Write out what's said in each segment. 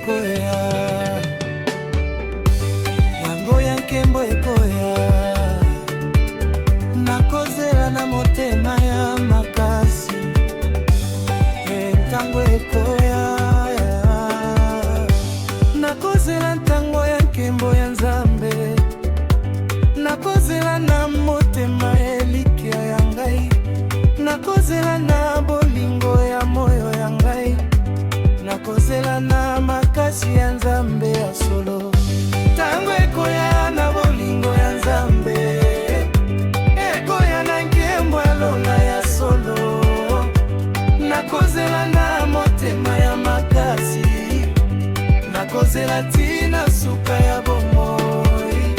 ekoya yango ya nkembo ekoya nakozela na motema ya makasi ntango ekoya nakozela ntango ya nkembo ya Nzambe nakozela na motema elikya ya ngai nakozela na bolingo ya moyo ya ngai nakozela na makasi ya Nzambe ya solo ntango ekoya na bolingo ya Nzambe ekoya na nkembo ya lola ya solo nakozela na motema ya makasi nakozela tina suka ya bomoi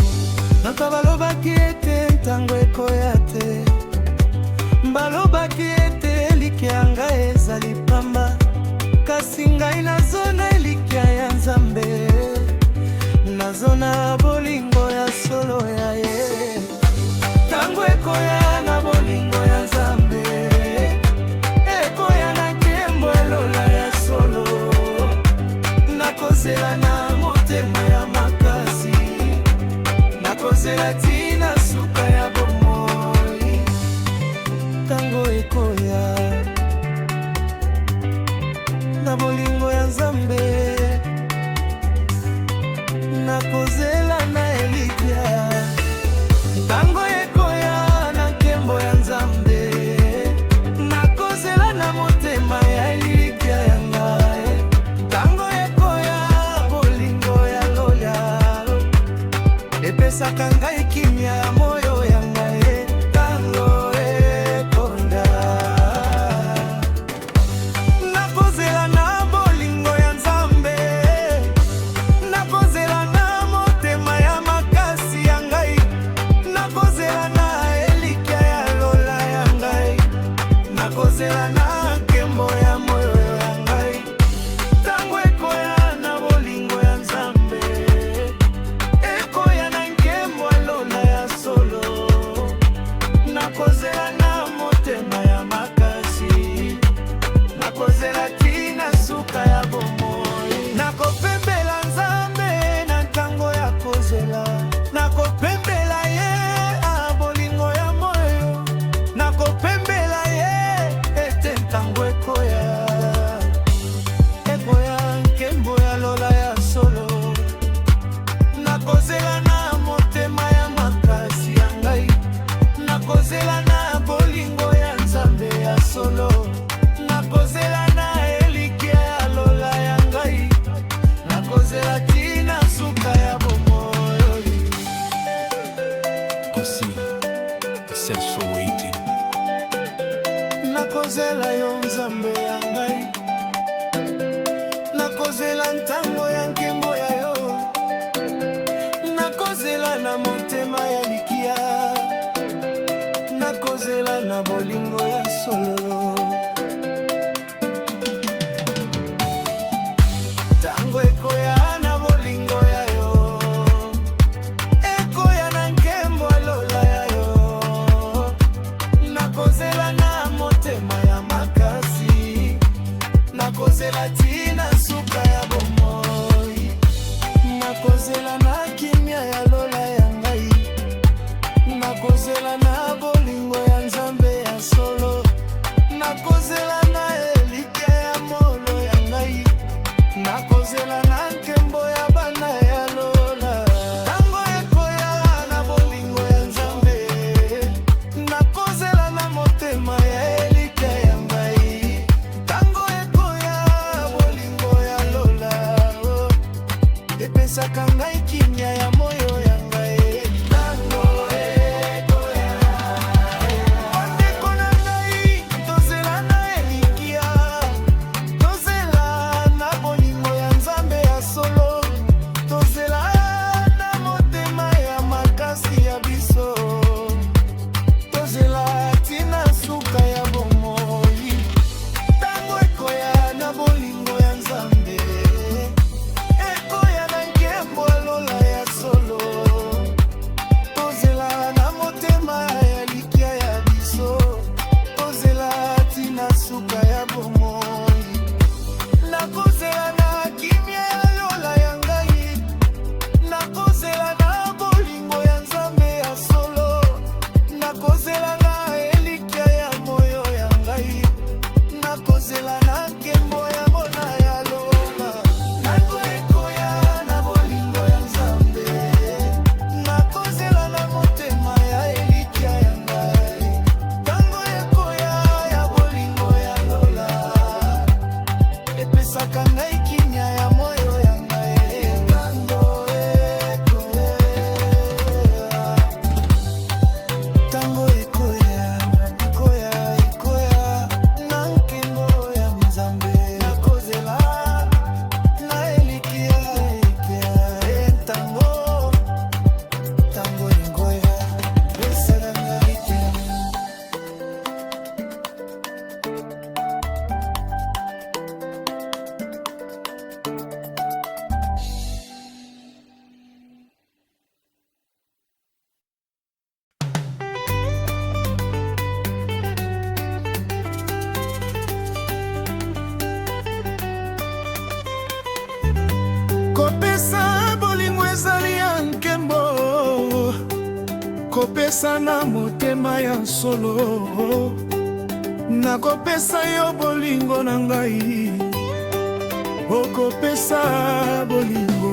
naka balobaki ete ntango ekoya te balobaki ete elikya ya ngai ezali pamba kasi ngai nazona elikya ya Nzambe nazona bolingo ya solo ya ye ntango ekoya na bolingo ya Nzambe ekoya na nkembo ya lola ya solo nakozela na motema ya makasi nakozela tina suka ya bomoi ntango ekoya na bolingo ya Nzambe nakozela na elikya ntango ekoya na nkembo ya Nzambe nakozela na motema ya elikya ya ngai ntango ekoya bolingo ya lola epesaka ngai kimia ya moyo ya ngai ntango ekonda nakozela na bolingo ya Nzambe nakozela na motema ya makasi ya ngai nakozela na elikya ya lola ya ngai nakozela na nkembo ya moyo ya ngai ntango ekoya na bolingo ya Nzambe ekoya na nkembo ya lola ya solo nakozela na motema ya makasi nakozela tina suka ya bomoi nakopembela Nzambe na ntango ya kozela nakopembela ye bolingo ya moyo nakopembela ye ete ntango ekoya nkembo ya lola ya solo nakozela na motema ya makasi ya ngai nakozela na bolingo ya Nzambe ya solo nakozela na elikya ya lola ya ngai nakozela tina suka ya bomoi Kosi, Essential Waiting. nakozela yo Nzambe ya ngai nakozela ntango ya nkembo ya yo nakozela na motema ya likia nakozela na bolingo ya solo ntango ekoya na bolingo ya yo ekoya na nkembo ya lola ya yo nakozela na motema ya makasi nakozela tina suka ya bomoi nakozela na kimia ya lola ya ngai nakozela na bolingo ya Nzambe ya solo nakozela na elikya ya molo ya ngai nakozela na nkembo ya bana ya lola ntango ekoya na bolingo ya Nzambe nakozela na motema ya elikya ya ngai ntango ekoya bolingo ya lola epesaka ngai kimia ya moyo ya ngai ntango ekoya bandeko na ngai tozela na elikya tozela na bolingo ya Nzambe ya solo tozela na motema ya makasi ya biso tozela tina suka ya bomoi ntango ekoya na bolingo ya Nzambe ekoya na nkembo ya lola ya solo Kopesa bolingo ezali ya nkembo, kopesa na motema ya solo. Nakopesa yo bolingo na ngai, okopesa bolingo.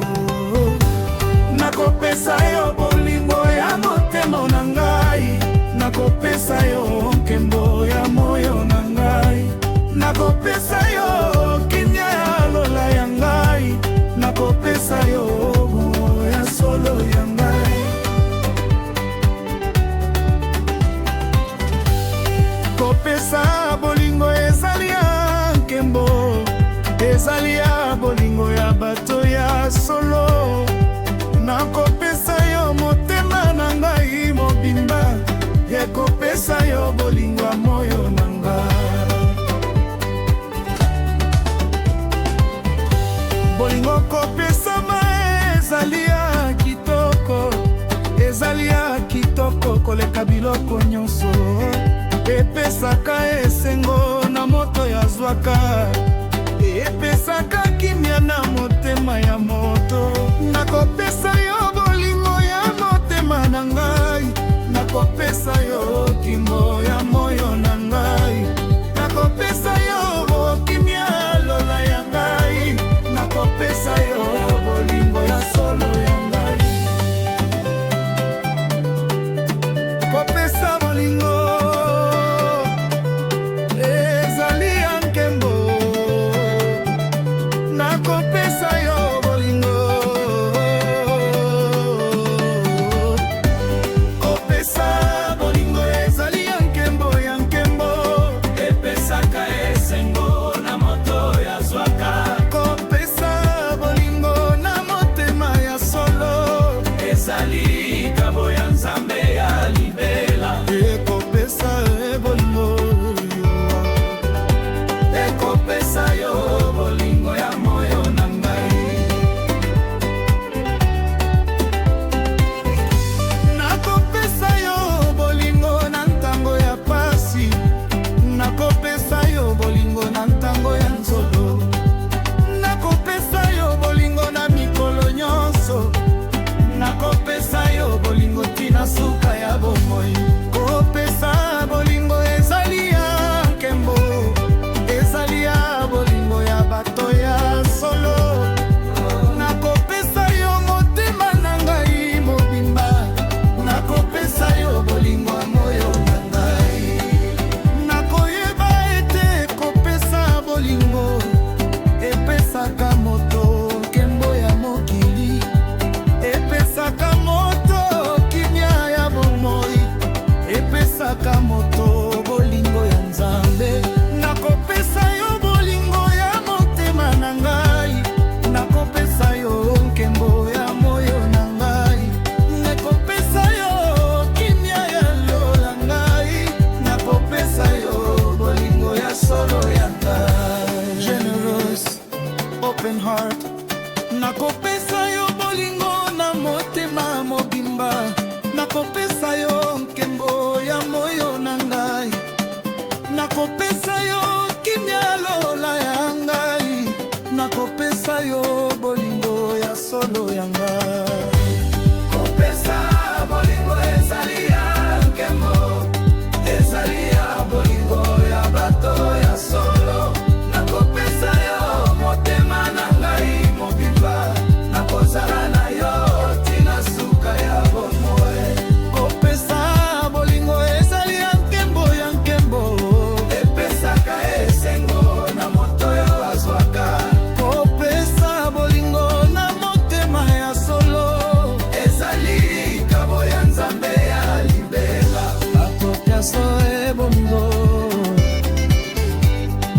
Nakopesa yo bolingo ya motema na ngai, nakopesa yo nkembo ya moyo na ngai. Nakopesa yo kimia ya lola ya ngai, nakopesa yo ya solo ya ngai. Kopesa bolingo ezali ya nkembo, ezali ya bolingo ya bato ya solo. Nakopesa yo motema na ngai mobimba, ekopesa yo bolingo ya moyo na ngai. Bolingo kopesama ezali ya kitoko, ezali ya kitoko koleka biloko nyonso. Epesaka esengo na moto ya zwaka, epesaka kimia na motema ya moto. Nakopesa yo bolingo ya motema na ngai, nakopesa yo kimbo ya moyo na ngai. Nakopesa yo kimia lola ya ngai, nakopesa yo bolingo ya solo ya ngai. Kopesa bolingo ezali ya nkembo, nakopesa yo bolingo. Kopesa bolingo ezali ya nkembo, ya nkembo, epesaka esengo na moto ya zwaka. Kopesa bolingo na motema ya solo, ezali kabo ya Nzambe ya libela. Ekopesa bolingo, ekopesa yo bolingo ya moyo na ngai. Nakopesa yo bolingo na ntango ya pasi, nakopesa yo bolingo na ntango ya nzolo. Nakopesa yo bolingo na mikolo nyonso, nakopesa yo bolingo tina suka ya bomoi. Kopesa bolingo ezali ya nkembo, ezali ya bolingo ya bato ya solo. Nakopesa yo motema na ngai mobimba, nakopesa yo bolingo ya moyo na ngai. Nakoyeba ete kopesa bolingo epesaka moto nkembo ya mokili, epesaka moto kimia ya bomoi, epesaka moto bolingo ya Nzambe. Nakopesa yo bolingo ya motema na ngai, nakopesa yo nkembo ya moyo na ngai. Nakopesa yo kimia ya lola ngai, nakopesa yo bolingo ya solo ya ngai. Generous, open heart, nakopesa yo bolingo na motema mobimba, nakopesa yo nkembo ya moyo na ngai. Nakopesa yo kimia lola ya ngai, nakopesa yo bolingo ya solo ya ngai. Kopesa bolingo ezali ya nkembo, ezali ya bolingo ya bato ya solo. Nakopesa yo motema na ngai mobimba, nakozala na yo tina suka ya bomoi. Kopesa bolingo ezali ya nkembo, ya nkembo, epesaka esengo na moto yo azwaka. Kopesa bolingo na motema ya solo, ezali kabo ya Nzambe ya libela. Akopesa bolingo,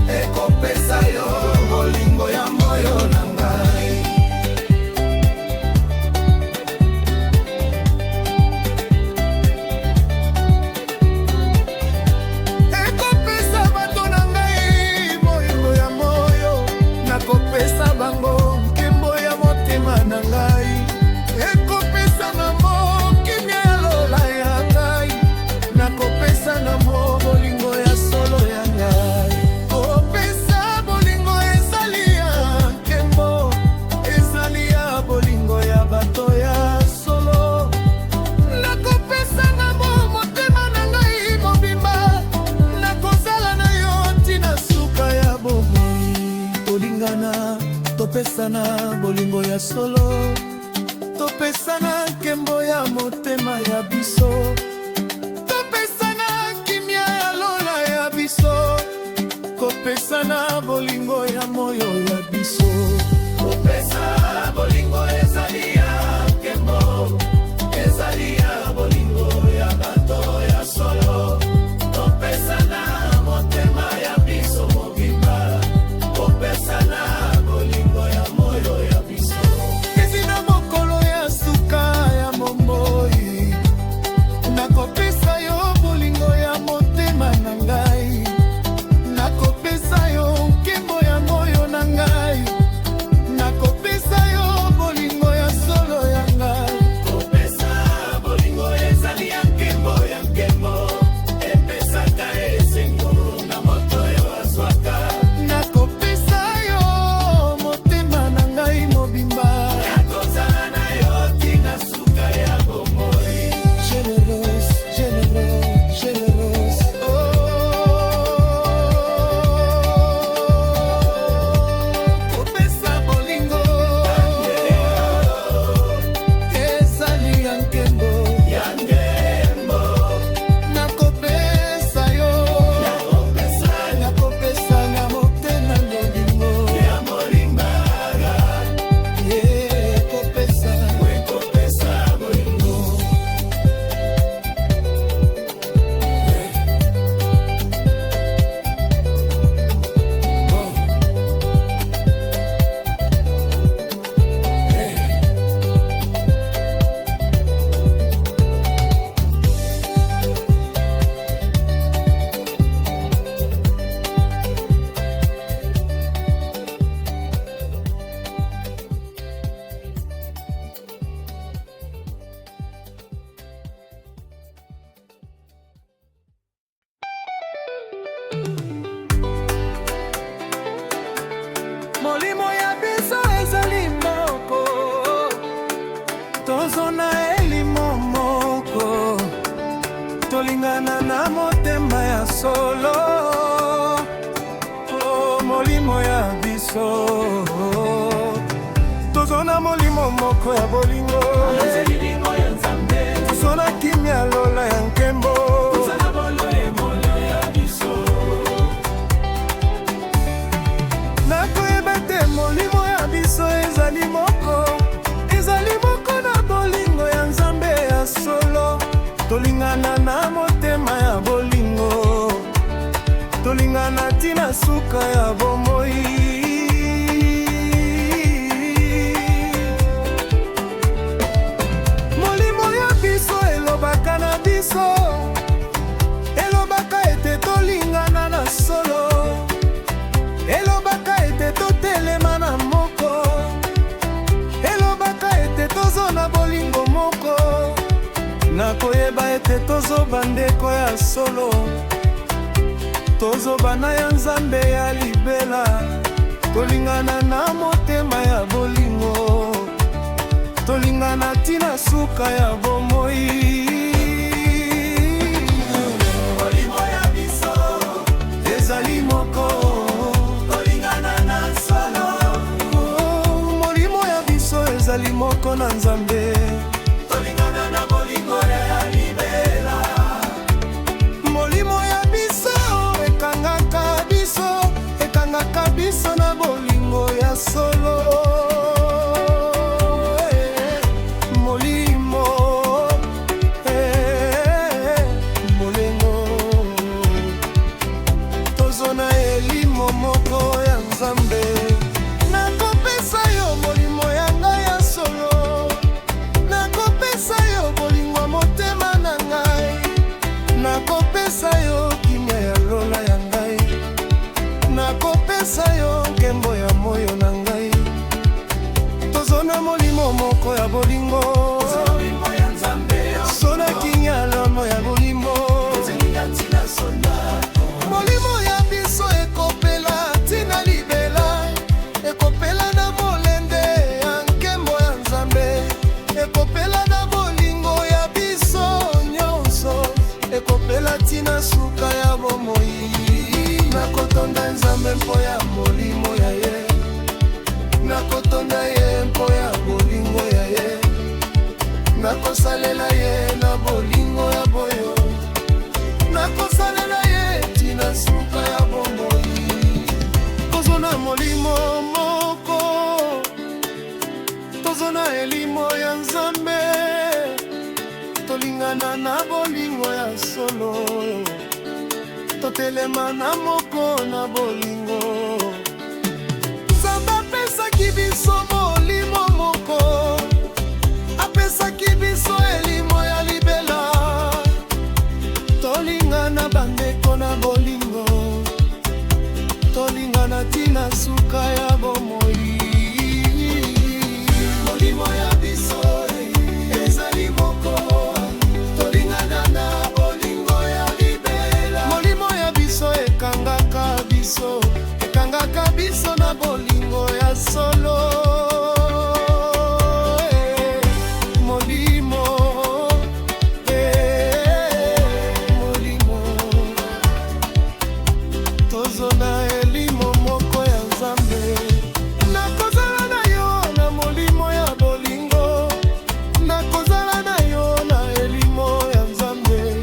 ekopesa yo bolingo ya moyo na ngai. Ekopesa bato na ngai bolingo ya moyo, nakopesa bango nkembo ya motema na ngai. Ekopesa na mo kimia ya lola ya ngai, nakopesa na mo bolingo ya solo ya ngai. Kopesa bolingo ezali ya nkembo, ezali ya ya solo. Topesana nkembo ya motema ya biso. Topesana kimia ya lola ya biso. Kopesana bolingo ya moyo ya biso. Kopesa bolingo ezali ya nkembo. Ezali ya bolingo ya bato ya solo. Topesana motema ya biso mobimba. Kopesana bolingo ya moyo ya biso. Ezina mokolo ya suka ya momoi. Nakopesa yo bolingo ya motema na ngai. Nakopesa yo nkembo ya moyo na ngai. Nakopesa yo bolingo ya solo ya ngai. Kopesa bolingo ezali ya nkembo ya nkembo. Epesaka esengo na moto yo azwaka. Nakopesa yo motema na ngai mobimba. Nakozala na yo tina suka ya bomoi. Generous, generous, generous. Kopesa bolingo ezali ya nkembo. Nakopesa yo. Nakopesa na motema bolingo. Kopesa bolingo. Molimo ya biso ezali moko. Tozona elimo moko. Tolingana na motema ya solo. Oh, molimo ya biso. Tozona molimo moko ya bolingo. Tozona kimia lola ya nkembo. Nakoyeba te molimo ya biso ezali moko. Ezali moko na bolingo ya Nzambe ya solo. Tolingana na motema ya bolingo. Tolingana tina suka ya bomoi. Molimo ya biso elobaka na biso. Elobaka ete tolingana na solo. Elobaka ete totelema na moko. Elobaka ete tozona bolingo moko. Nakoyeba ete tozoba ndeko ya solo. Tozobana ya Nzambe ya libela. Tolingana na motema ya bolingo. Tolingana tina suka ya bomoi. Molimo ya biso ezali moko. Ezali moko na Nzambe. Tolingana na bolingo ya libela. Molimo ya biso ekangaka biso. Ekangaka biso na bolingo ya solo. Molimo molengo. Tozona elimo moko ya Nzambe. Nakopesa yo molimo ya ngai ya solo. Nakopesa yo bolingo motema na ngai. Nakopesa yo kimia ya lola ya ngai. Nakopesa yo nkembo ya moyo na ngai. Tozona molimo moko ya bolingo. Sona kinya lomo ya bolingo. Molimo ya biso ekopela tina libela. Ekopela na molende ya nkembo ya Nzambe. Ekopela na bolingo ya biso nyonso. Ekopela tina suka ya bomoi. Nakotonda Nzambe mpo ya molimo ya ye. Nakotonda ye mpo ya tozona elimo ya Nzambe, tolingana na bolingo ya solo, totelema na moko na bolingo. Nzambe apesaki biso molimo moko, apesaki biso elimo ya libela, tolingana bandeko na bolingo, tolingana tina suka ya bomoi. Molimo ya biso ezali moko, tolingana na bolingo ya libela. Molimo ya biso ekangaka biso na bolingo ya solo. Molimo tozona elimo moko ya Nzambe, nakozala na yo na molimo ya bolingo, nakozala na yo na elimo ya Nzambe,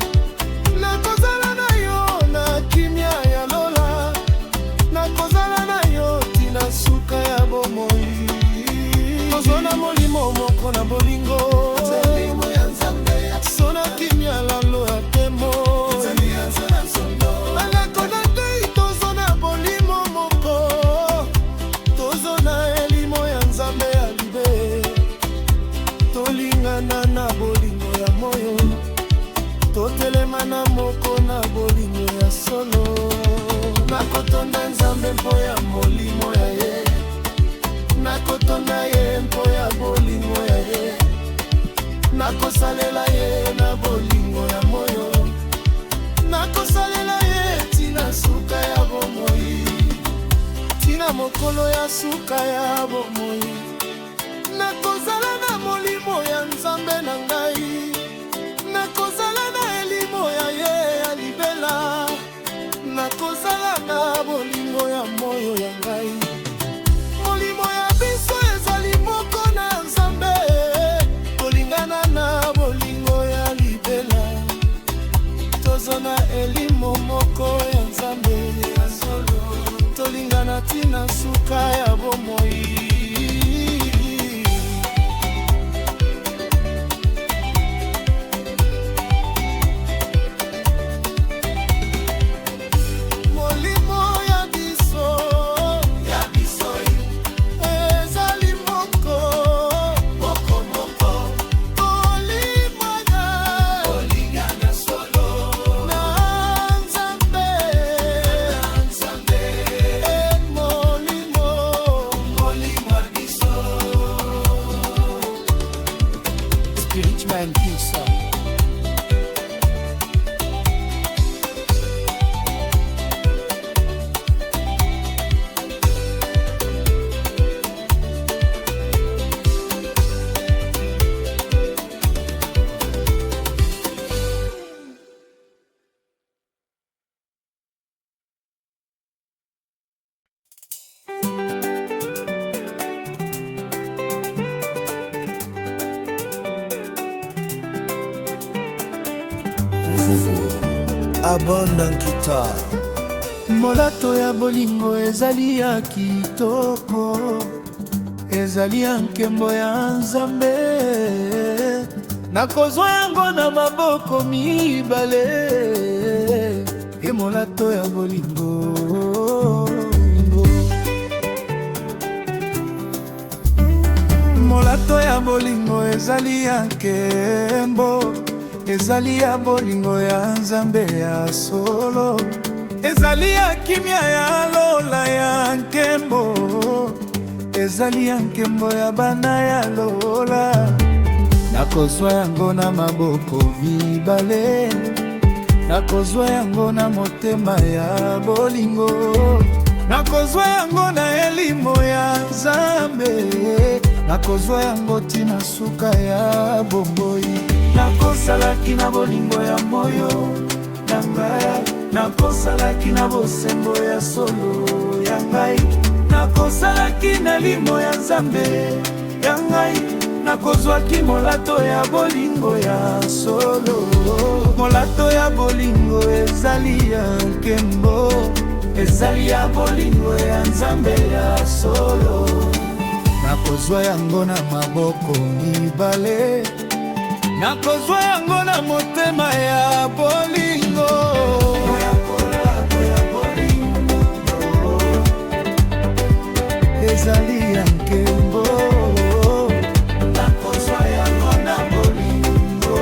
nakozala na yo na kimia ya lola, nakozala na yo tina suka ya bomoi. Tozona molimo moko na bolingo, elimo ya Nzambe, sona kimia lalo ya temo. Na bolingo ya moyo, totelema na moko na bolingo ya solo. Nakotonda Nzambe mpo ya molimo ya ye, nakotonda ye mpo ya bolingo ya ye, nakosalela ye na bolingo ya moyo, nakosalela ye tina suka ya bomoi, tina mokolo ya suka ya bomoi. Nakozala na molimo ya Nzambe na ngai, nakozala na elimo ya ye ya libela, nakozala na bolingo ya moyo ya ngai. Molimo ya biso ezali moko na Nzambe, tolingana na bolingo ya libela, tozona elimo moko ya Nzambe ya solo, tolingana tina suka ya bomoi. Abonankita molato ya bolingo ezali ya kitoko, ezali ya nkembo ya Nzambe, nakozwa yango na maboko mibale. E molato ya bolingo, molato ya bolingo ezali ya nkembo, ezali ya bolingo ya Nzambe ya solo, ezali ya kimia ya lola ya nkembo, ezali ya nkembo ya bana ya lola. Nakozwa yango na maboko mibale, nakozwa yango na motema ya bolingo, nakozwa yango na elimo ya Nzambe, nakozwa yango tina suka ya bomboi. Nakosalaki na bolingo ya moyo na ngai, nakosalaki na bosembo ya solo ya ngai, nakosalaki na limo ya Nzambe ya ngai, nakozwaki molato ya bolingo ya solo. Molato ya bolingo ezali ya nkembo, ezali ya bolingo ya Nzambe ya solo. nakozwa yango na maboko mibale, nakozwa yango na motema ya bolingo. Ezali ya nkembo, nakozwa yango na bolingo.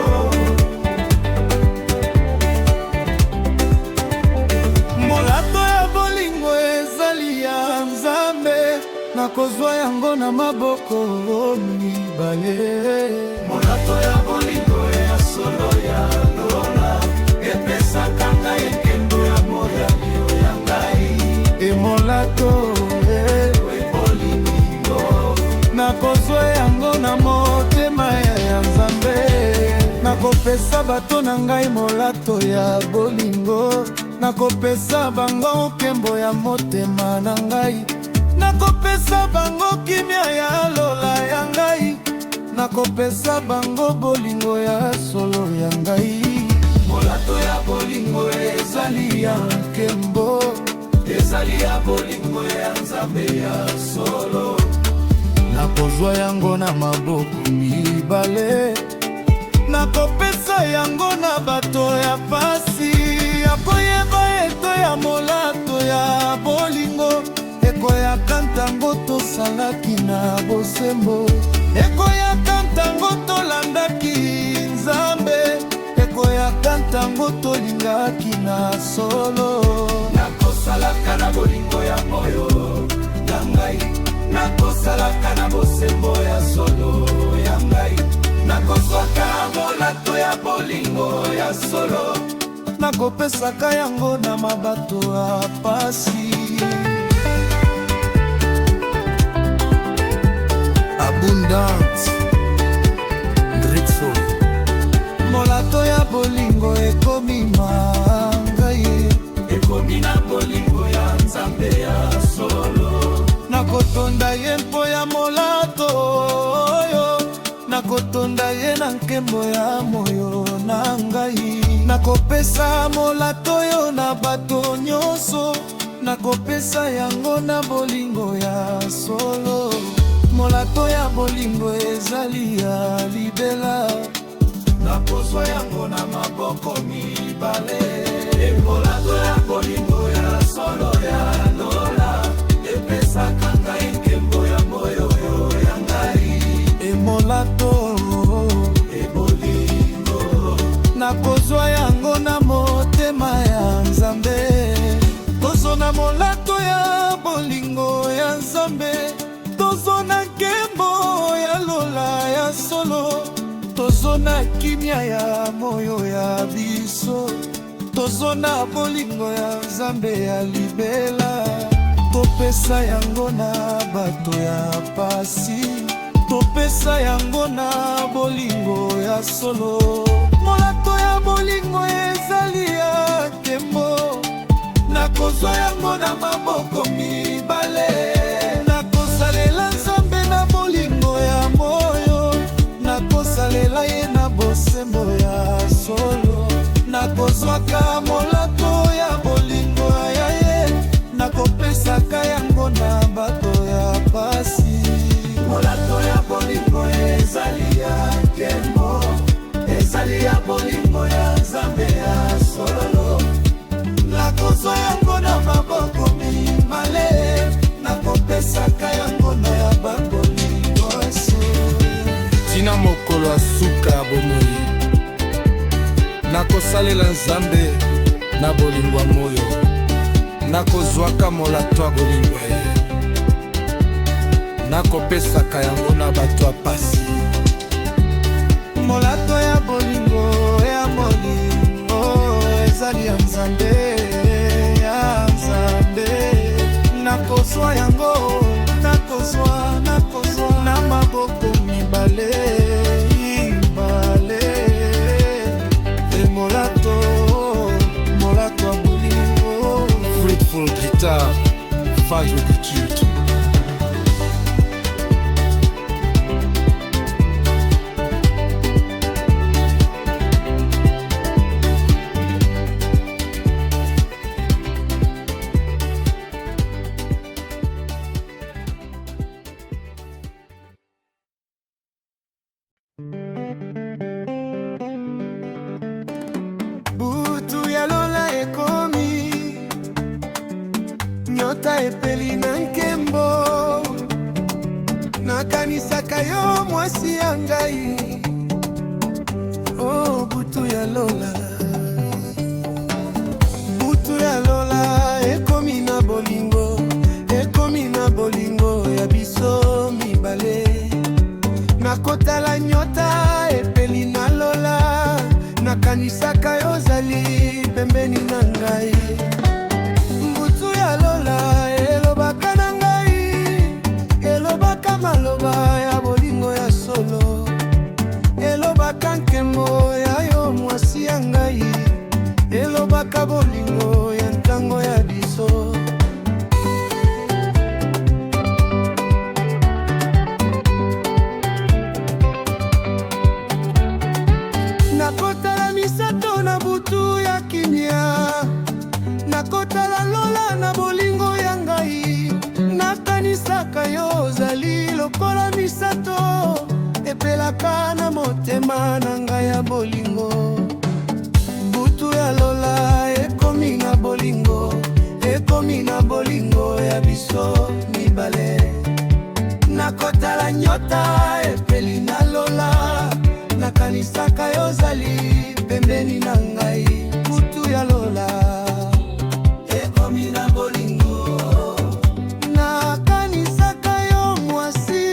Molato ya bolingo ezali ya Nzambe, nakozwa yango na maboko mibale. Molato ya bolingo ya solo ya Lola, epesaka ngai nkembo ya molali ya ngai. Emolato nakozwa yango na motema ya Nzambe, nakopesa bato na ngai molato ya bolingo, nakopesa bango nkembo ya motema na ngai, nakopesa bango kimia ya Lola ya ngai, nakopesa bango bolingo ya solo ya ngai. Molato ya bolingo ezali ya nkembo, ezali ya bolingo ya Nzambe ya solo, nakozwa yango na maboko mibale, nakopesa yango na bato ya pasi, akoyeba eto ya molato ya bolingo, ekoyaka ntango tosalaki na bosembo, ekoyaka ntango tolandaki Nzambe, ekoyaka ntango tolingaki na solo. Nakosalaka na bolingo ya moyo na ngai, nakosalaka na bosembo ya solo ya ngai, nakozwaka molato ya bolingo ya solo, nakopesaka yango na mabato ya pasi. Abundante Ndritso, molato ya bolingo ekomi mangai, ekomi na bolingo ya Nzambe ya solo, nakotonda ye mpo ya molato oyo, nakotonda ye na nkembo ya moyo na ngai, nakopesa molato oyo na bato nyonso, nakopesa yango na bolingo ya solo. Molato ya bolingo ezali ya libela, nakozwa yango na maboko mibale. Molato ya bolingo ya solo ya Lola, epesaka ngai nkembo ya moyo ya ngai. Emolato ebolingo, nakozwa yango na motema ya Nzambe, tozona molato ya bolingo ya Nzambe, tozona nkembo ya Lola ya solo, tozona kimia ya moyo ya biso, tozona bolingo ya Nzambe ya libela, topesa yango na bato ya pasi, topesa yango na bolingo ya solo. Molato ya bolingo ezali ya nkembo, nakozwa yango na maboko mibale, nakosalela Nzambe na bolingo ya moyo, nakosalela ye na bosembo ya solo, nakozwaka molato ya bolingo ya ye, nakopesaka yango na bato ya pasi. Molato ya bolingo ezali ya nkembo, ezali ya bolingo ya Nzambe ya solo, nakozwa yango na maboko mibale, nakopesaka yango na ya babolingo eso. Tina mokolo asuka bomoi, nakosalela Nzambe na bolingo ya moyo, nakozwaka molato ya bolingo ye, nakopesaka yango na bato ya pasi. Molato ya bolingo ezali ya Nzambe ya Nzambe, nakozwa yango, nakozwa na maboko mibale. Molato ya bolingo, fruitful guitar, phase d'étude. nyota epeli na nkembo, nakanisaka yo mwasi ya ngai. Oh, butu ya Lola, butu ya Lola, ekomi na bolingo, ekomi na bolingo ya biso mibale. Nakotala nyota epeli na Lola, nakanisaka yo zali pembeni na ngai. Butu ya Lola elobaka na ngai, elobaka maloba ya bolingo ya solo, elobaka nkembo ya yo mwasi ya ngai, elobaka bolingo ya ntango ya biso. Nakotala misato na butu ya kimia, nakotala Lola na bolingo ya ngai, nakanisaka yo zali lokola misato epelaka na motema na ngai ya bolingo. Butu ya Lola ekomi na bolingo, ekomi na bolingo ya biso mibale. Nakotala nyota epeli na Lola, nakanisaka yo zali pembeni na ngai. Butu ya Lola ekomi na bolingo, nakanisaka yo mwasi.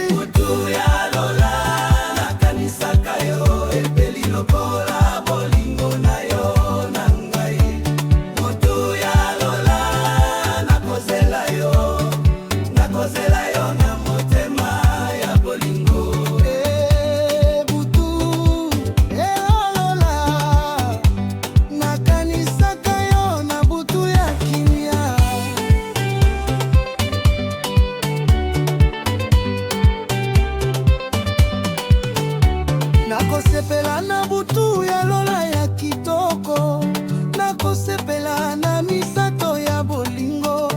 Butu ya Lola, nakanisaka yo epeli lokola bolingo na yo na ngai. Butu ya Lola, nakozela yo, nakozela yo na motema ya bolingo. Butu ya Lola, nakanisaka yo na butu ya kimia. Nakosepela na butu ya Lola ya kitoko, nakosepela na misato ya bolingo,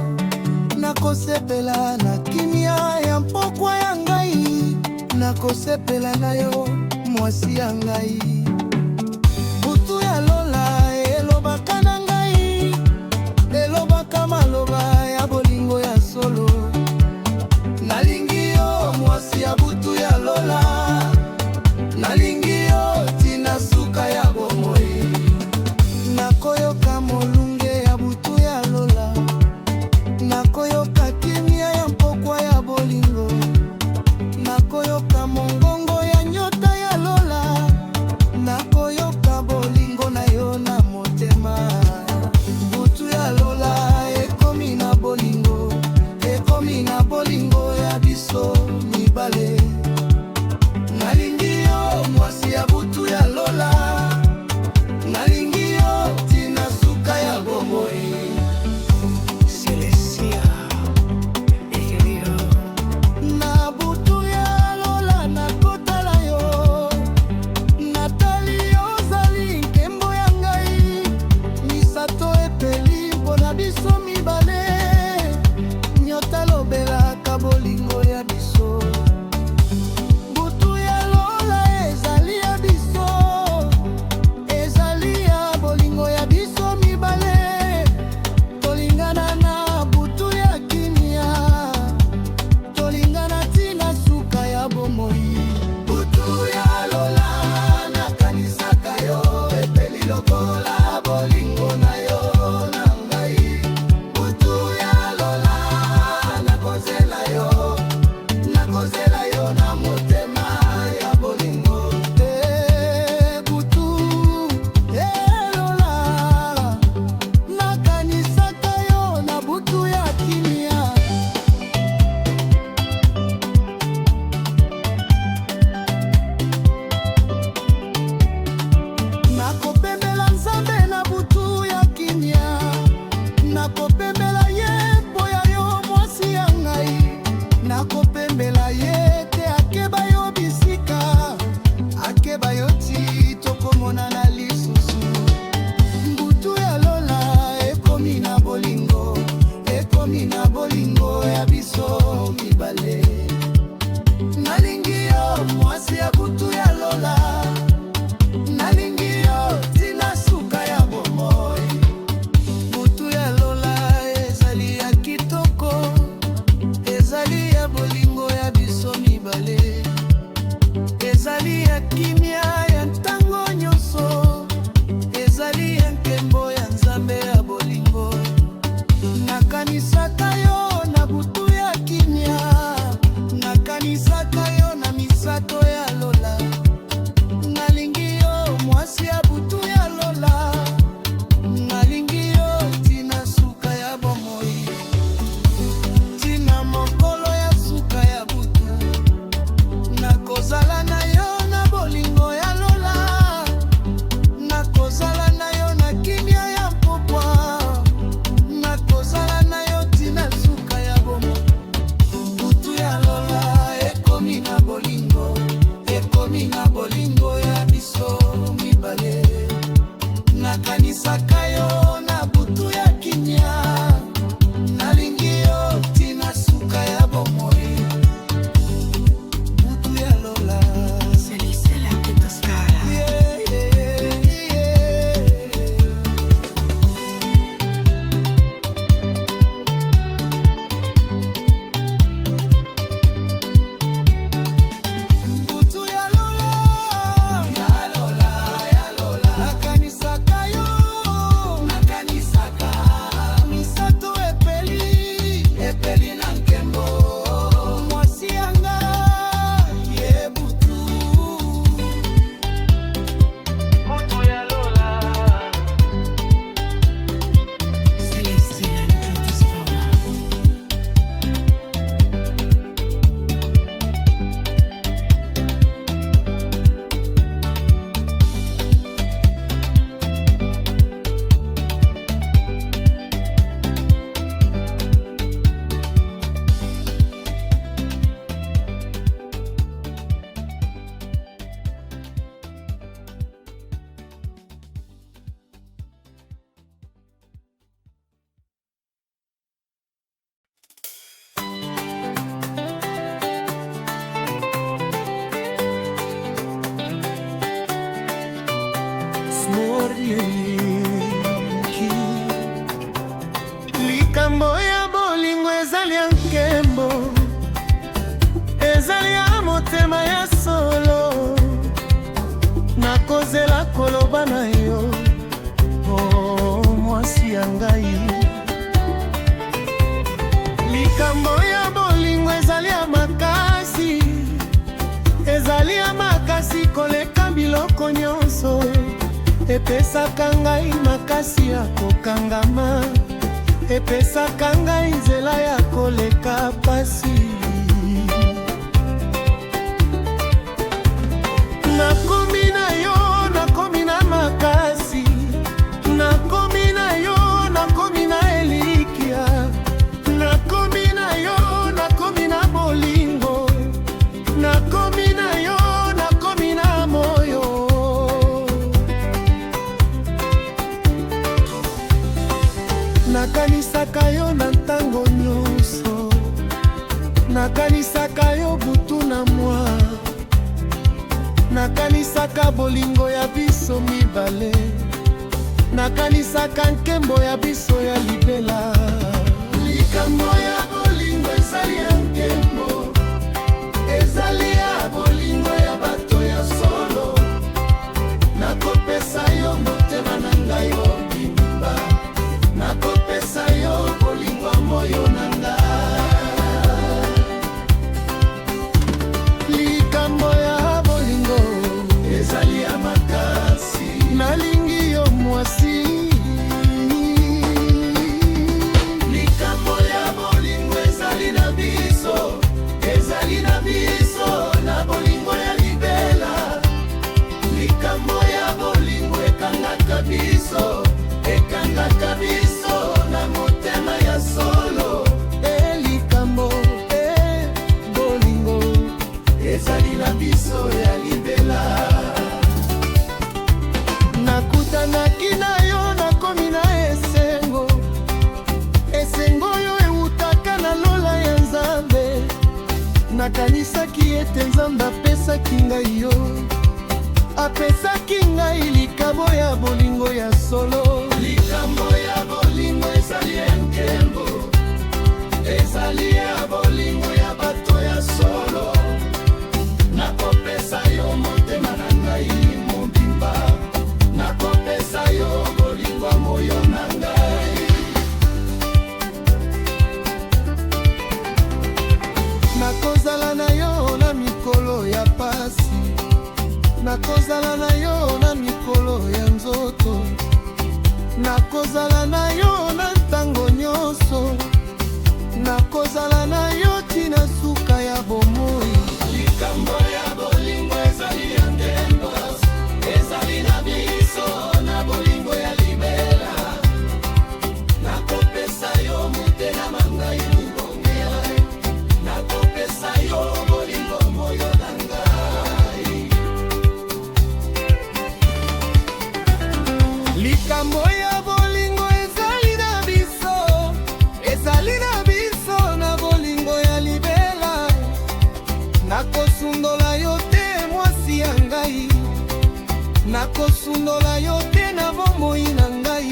nakosepela na kimia ya mpokwa ya ngai, nakosepela na yo mwasi ya ngai. Butu ya Lola elobaka na ngai, elobaka maloba ya bolingo ya solo, nalingi yo mwasi ya butu ya Lola, nalingi yo tina suka ya bomoi. Nakoyoka molunge ya butu ya Lola, nakoyoka kimia ya mpokwa ya bolingo, nakoyoka mongongo ya nyota ya Lola, eleki. Likambo ya bolingo ezali ya nkembo, ezali ya motema ya solo. Nakozela koloba na yo, oh mwasi ya ngai. Likambo ya bolingo ezali ya makasi, ezali ya makasi koleka biloko nyonso. Epesaka ngai makasi ya kokangama, epesaka ngai nzela ya koleka pasi. Nakomi na yo, nakomi na makasi, nakomi na yo, nakomi na elikia, nakomi na yo, nakomi na bolingo, nakomi na yo, nakomi na moyo. Nakanisaka yo na ntango nyonso, nakanisaka yo butu na mwa, nakanisaka bolingo ya biso mibale, nakanisaka nkembo ya biso ya libela. Likambo ya bolingo ezali ya nkembo, ezali ya bolingo ya bato ya solo. Nakopesa yo motema na ngai obimba, nakopesa yo bolingo moyo na ngai. Likambo ya bolingo ezali ya makasi, nalingi yo mwasi. Likambo ya bolingo ezali na biso, ezali na biso na bolingo ya libela. Likambo ya bolingo ekangaka biso, ekangaka biso na motema ya solo. Likambo bolingo ezali na biso ya libela. Nakutanaki na yo, nakomi na esengo, esengo oyo eutaka na lola ya Nzambe. Nakanisaki ete Nzambe apesaki ngai yo, apesaki ngai likambo ya bolingo ya solo. Likambo ya bolingo ezali ya nkembo, ezali ya bolingo ya bato ya solo. Nakopesa yo motema na ngai mobimba, nakopesa yo bolingo moyo na ngai. Nakozala na yo na mikolo ya pasi, nakozala na yo na mikolo ya nzoto, nakozala na yo na ntango nyonso, nakozala na yo tina suka ya bomoi. Likambo ya bolingo ezali ya nkembo, ezali na biso na bolingo ya libela. Nakopesa yo motema na ngai mibongela, nakopesa yo bolingo moyo na ngai. Likambo ya bolingo ezali na biso, ezali na biso na bolingo ya libela. Nakosundola yo te mwasi ya ngai, nakosundola yo te na bomoi na ngai.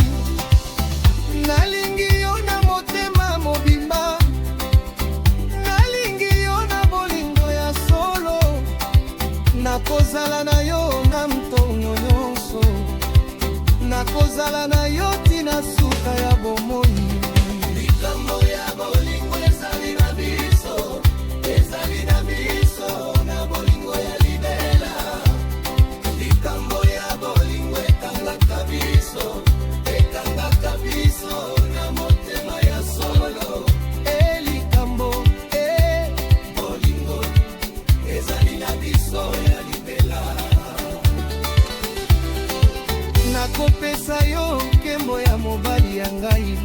Nalingi yo na motema mobimba, nalingi yo na bolingo ya solo. Nakozala na yo na ntongo nyonso, nakozala na yo tina suka ya bomoi. Likambo ya bolingo ezali na biso, ezali na biso na bolingo ya libela. Likambo ya bolingo ekangaka biso, ekangaka biso na motema ya solo. Likambo bolingo ezali na biso ya libela. Nakopesa yo nkembo ya mobali ya ngai,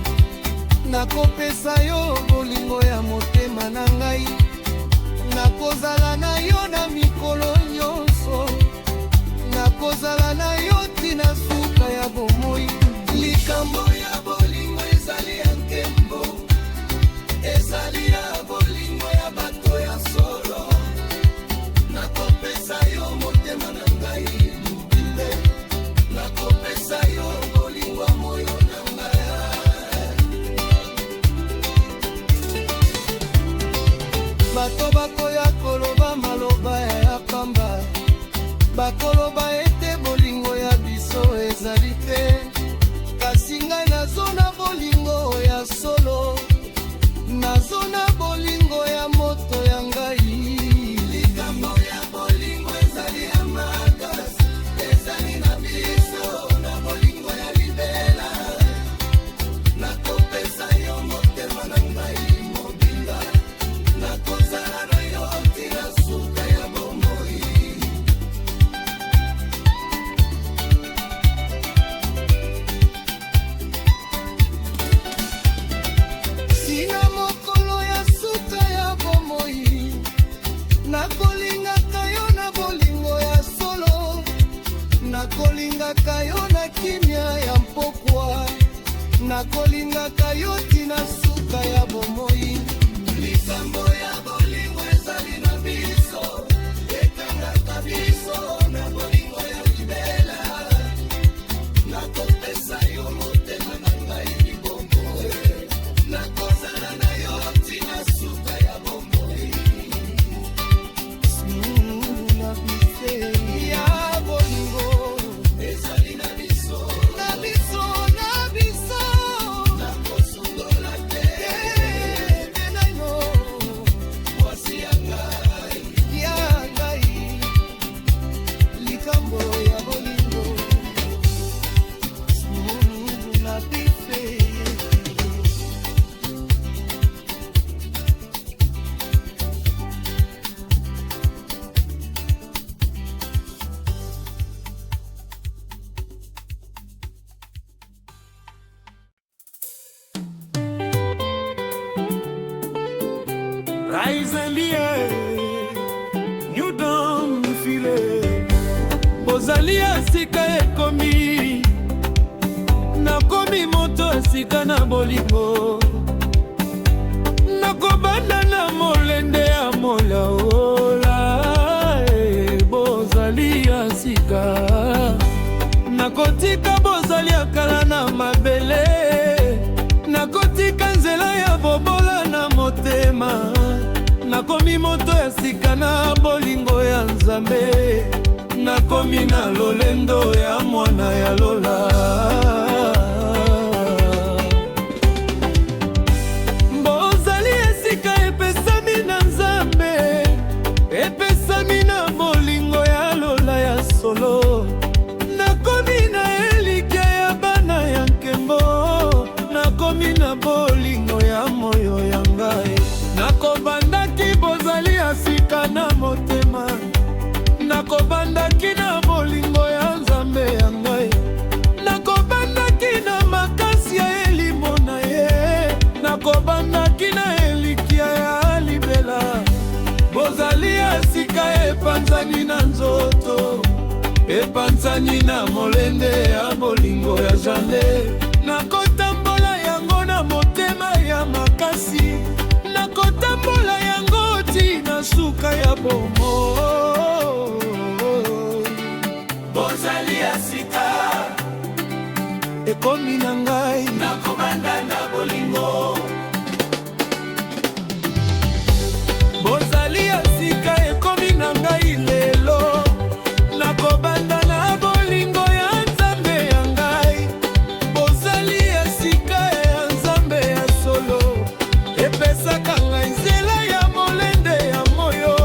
nakopesa yo bolingo ya motema na ngai. Nakozala na yo na mikolo nyonso, nakozala na yo tina suka ya bomoi. Likambo ya bolingo ezali ya nkembo, ezali ya bolingo ya bato ya solo. Nakopesa yo motema na ngai mobimbe, nakopesa yo bakoloba ete bolingo ya biso ezali te, kasi ngai nazo na bolingo ya solo, nazo na bolingo ya moto ya ngai. Likambo ya bolingo ezali ya makasi, ezali na biso na bolingo ya libela. Nakopesa yo motema na ngai mobimba, nakozala na yo ntina suka ya bomoi. Sina mokolo ya suka ya bomoi, nakolingaka yo na bolingo ya solo, nakolingaka yo na kimia ya mpokwa, nakolingaka yo tina suka ya bomoi. Likambo ya bolingo ezali na biso, ekangaka biso na bolingo ya libela. Nakopesa yo motema na ngai libomoi, nakozala na yo tina suka ya bomoi. Na bise ya bolingo ezali na biso, na biso, na biso. Nakosundola te benaino mwasi ya ngai, likambo ya bolingo na bise. Rise and the air, you don't feel it. Bozali asika ekomi, nakomi moto asika na bolingo, nakobanda na molende ya molaola. Bozali asika, nakotika bozali akala na mabele, nakotika nzela ya bobola na motema. Nakomi moto ya sika na bolingo ya Nzambe, nakomi na lolendo ya mwana ya Lola. Bozali esika epesami na Nzambe, epesami na bolingo ya Lola ya solo. Nakomi na elikya ya bana ya nkembo, nakomi na bolingo ya moyo ya ngai. Nakobandaki bozali asika na motema, nakobandaki na bolingo ya Nzambe ya ngai, nakobandaki na makasi ya elimo na ye, nakobandaki na elikia ya libela. Bozali asika epanzani na nzoto, epanzani na molende ya bolingo ya jande. Nakotambola yango na motema ya makasi, nakotambola yango tina suka ya bomo. Bozali asika ekomi na ngai, nakobanda na bolingo. Bozali asika ekomi na ngai lelo, nakobanda na bolingo ya Nzambe ya ngai. Bozali asika ya Nzambe ya solo, epesaka ngai nzela ya molende ya moyo.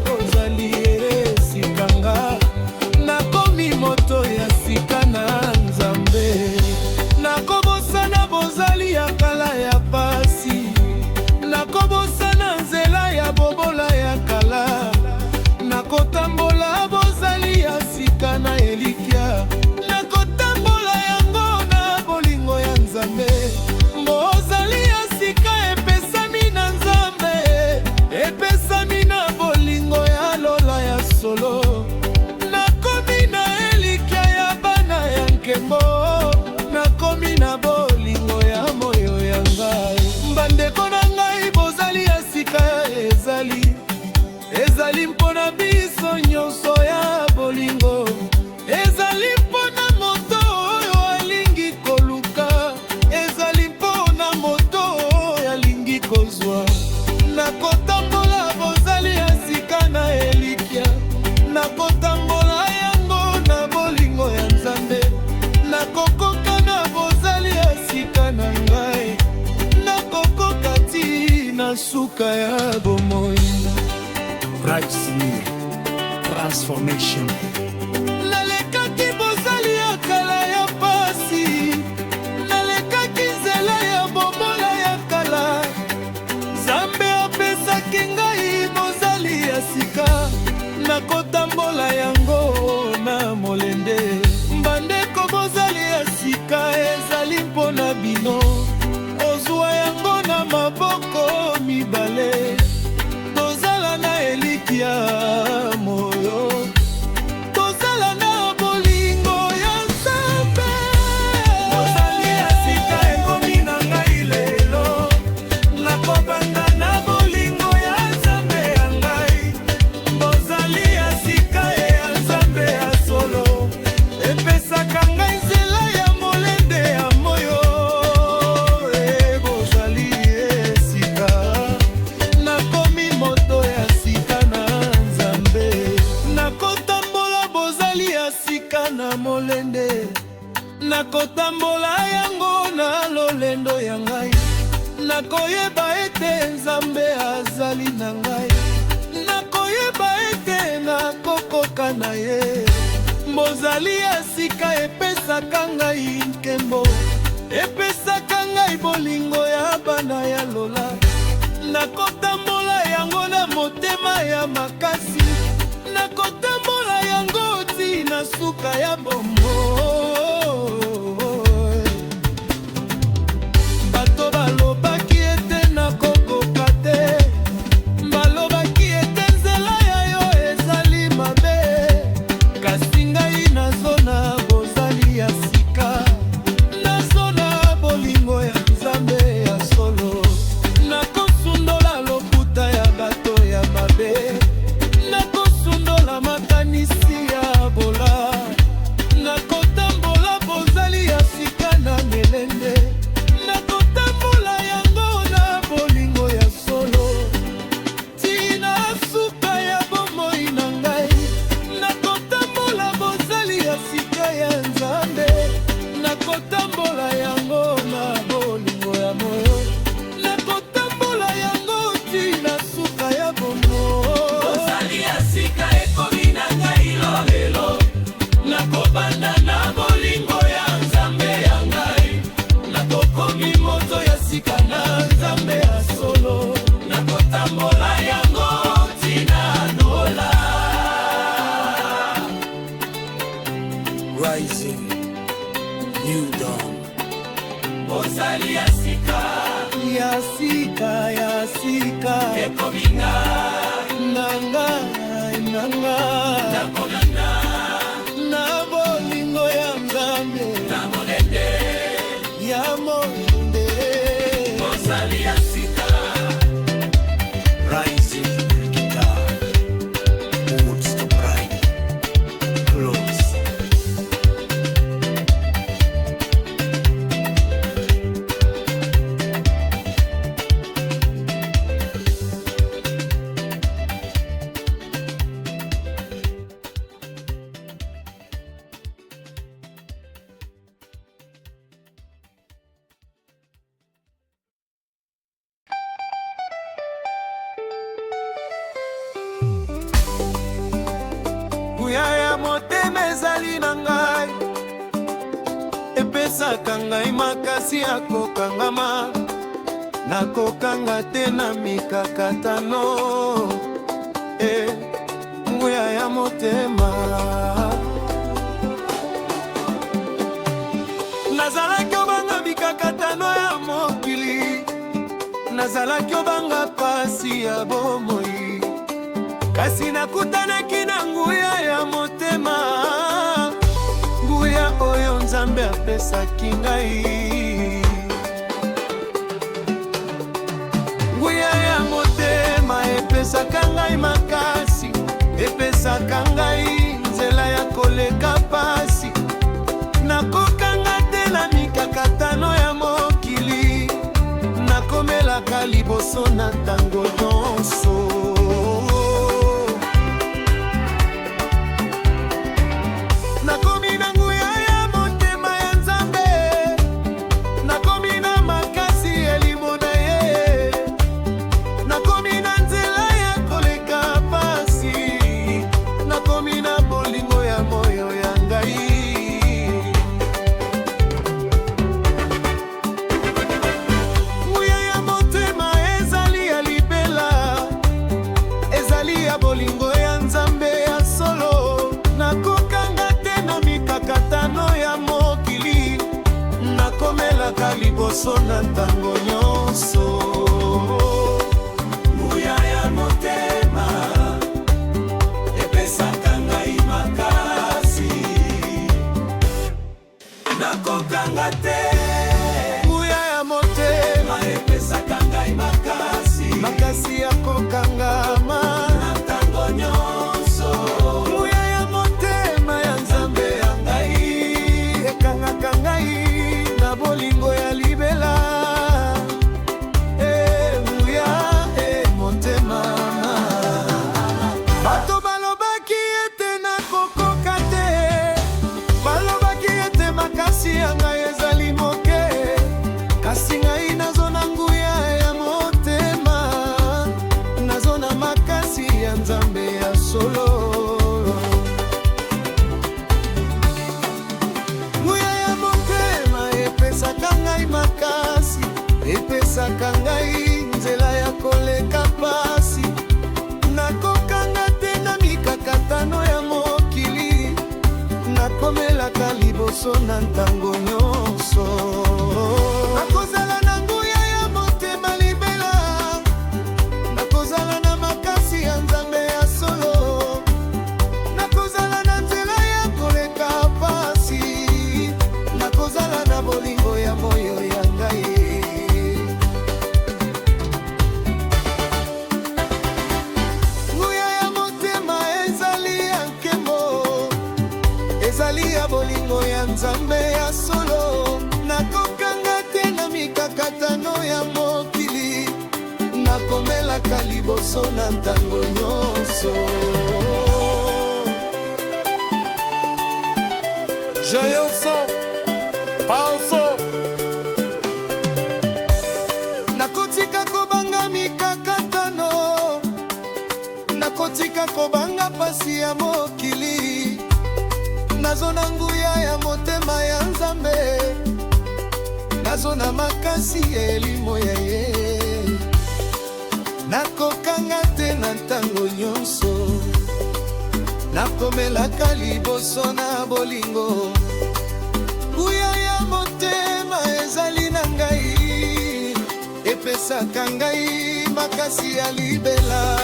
Bozali esika nga, nakomi moto ya sika na Nzambe. Nakobosana bozali ya kala ya pasi, nakobosana nzela ya bobola ya kala. Nakotambola bozali ya sika na elikya, nakotambola yango na bolingo ya Nzambe. Bozali ya sika epesami na Nzambe, epesami na bolingo ya Lola ya solo. Nakomi na elikya ya bana ya nkembo, nakomi na bolingo ya moyo ya ngai. Bandeko na ngai bozali ya sika ezali mpona biso nyonso ya bolingo, ezali mpona moto oyo alingi koluka, ezali mpona moto oyo alingi kozwa. Nakotambola bozali ya sika na elikya, transformation. Nalekaki bozali ya kala ya pasi, nalekaki nzela ya bomola ya kala. Nzambe apesaki ngai bozali ya sika, nakotambola yango na molende. Bandeko bozali ya sika ezali mpona bino, ozwa yango na maboko mibale. Tozala na elikya moyo, tozala na bolingo ya Nzambe. Bozali ya sika ekomi na ngai lelo, nakobanda na bolingo ya Nzambe ya ngai. Bozali ya sika ya Nzambe ya solo, epesaka ngai nzela ya molende ya moyo. Bozali esika, nakomi moto ya sika na Nzambe. Nakotambola bozali ya sika na molende, nakotambola yango na lolendo ya ngai. Nakoyeba ete Nzambe azali na ngai, nakoyeba ete nakokoka na ye. Bozali ya sika epesaka ngai nkembo, epesaka ngai bolingo ya bana ya lola. Nakotambola yango na motema ya makasi, nakotambola yango tina suka ya bomoi. Bato balobaki ete nakokoka te, balobaki ete nzela ya yo ezali mabe. Kasi ngai nazona bozali ya sika, nazona bolingo ya Nzambe ya solo. Nakosundola lokuta ya bato ya mabe, nakosundola makanisi ya bola. Nakotambola bozali ya sika na melende, nakotambola yango na bolingo ya solo. Tina suka ya bomoi na ngai, nakotambola bozali ya sika ya Nzambe. Nakotambola yango na bolingo ya moyo, nakotambola yango tina suka ya bomoi. Bozali ya sika ekomi na ngai lolelo, nakobanda na bolingo ya Nzambe ya ngai. Nakokomi moto ya sika na Nzambe ya solo, nakotambola yango tina nola. Rising, new dawn. Bozali ya sika, ya sika, ya sika ekomi ngai na ngai, na ngai. Nakomanda na bolingo ya Nzambe na molende ya molende. Bozali ya sika, Rising guitar, moods to pride, close. nguya ya motema ezali na ngai, epesaka ngai makasi ya kokangama. Nakokanga te na mikakatano, nguya ya motema. Nazalaki obanga mikakatano ya mokili, nazalaki obanga pasi ya bomoi. Kasi nakutanaki na nguya ya motema, nguya oyo Nzambe apesaki ngai. Nguya ya motema epesaka ngai makasi, epesaka ngai nzela ya koleka pasi. Nakokanga te na mikakatano ya mokili, nakomelaka liboso na ntango nyonso. Nakomi na nguya ya motema ya Nzambe, nakomi na makasi elimo na ye, nakomi na nzela ya koleka pasi, nakomi liboso na ntango nyonso. Nguya ya motema epesaka ngai makasi, nakokanga te. Nguya ya motema epesaka ngai makasi, makasi ya kokangama na ntango nyonso. Nguya ya motema ya Nzambe ya ngai ekangaka ngai na bolingo ya libela. Nguya motema bato balobaki ete nakokoka te, balobaki ete makasi ya ngai ezali moke, kasi ngai nazo na nguya ya motema, nazo na makasi ya Nzambe ya solo. Nguya ya motema epesaka ngai makasi, epesaka ngai nzela ya koleka pasi, nakokanga te na mikakatano ya mokili, nakomelaka liboso na ntango nyonso. Nakozala na nguya ya motema libela, nakozala na makasi ya Nzambe ya solo, nakozala na nzela ya koleka pasi, nakozala na bolingo ya moyo ya ngai. Nguya ya motema ezali ya nkemo, ezali ya bolingo ya Nzambe ya solo, nakokanga te na mikakatano ya mokili, nakomelaka liboso na ntango nyonso. Joyoso Paoso nakotika kobanga mikakatano, nakotika kobanga pasi ya mokili, nazo na nguya ya motema ya Nzambe, nazo na makasi ya elimo ya ye, nakokanga te na ntango nyonso, nakomelaka liboso na bolingo. Nguya ya motema ezali na ngai, epesaka ngai makasi ya libela.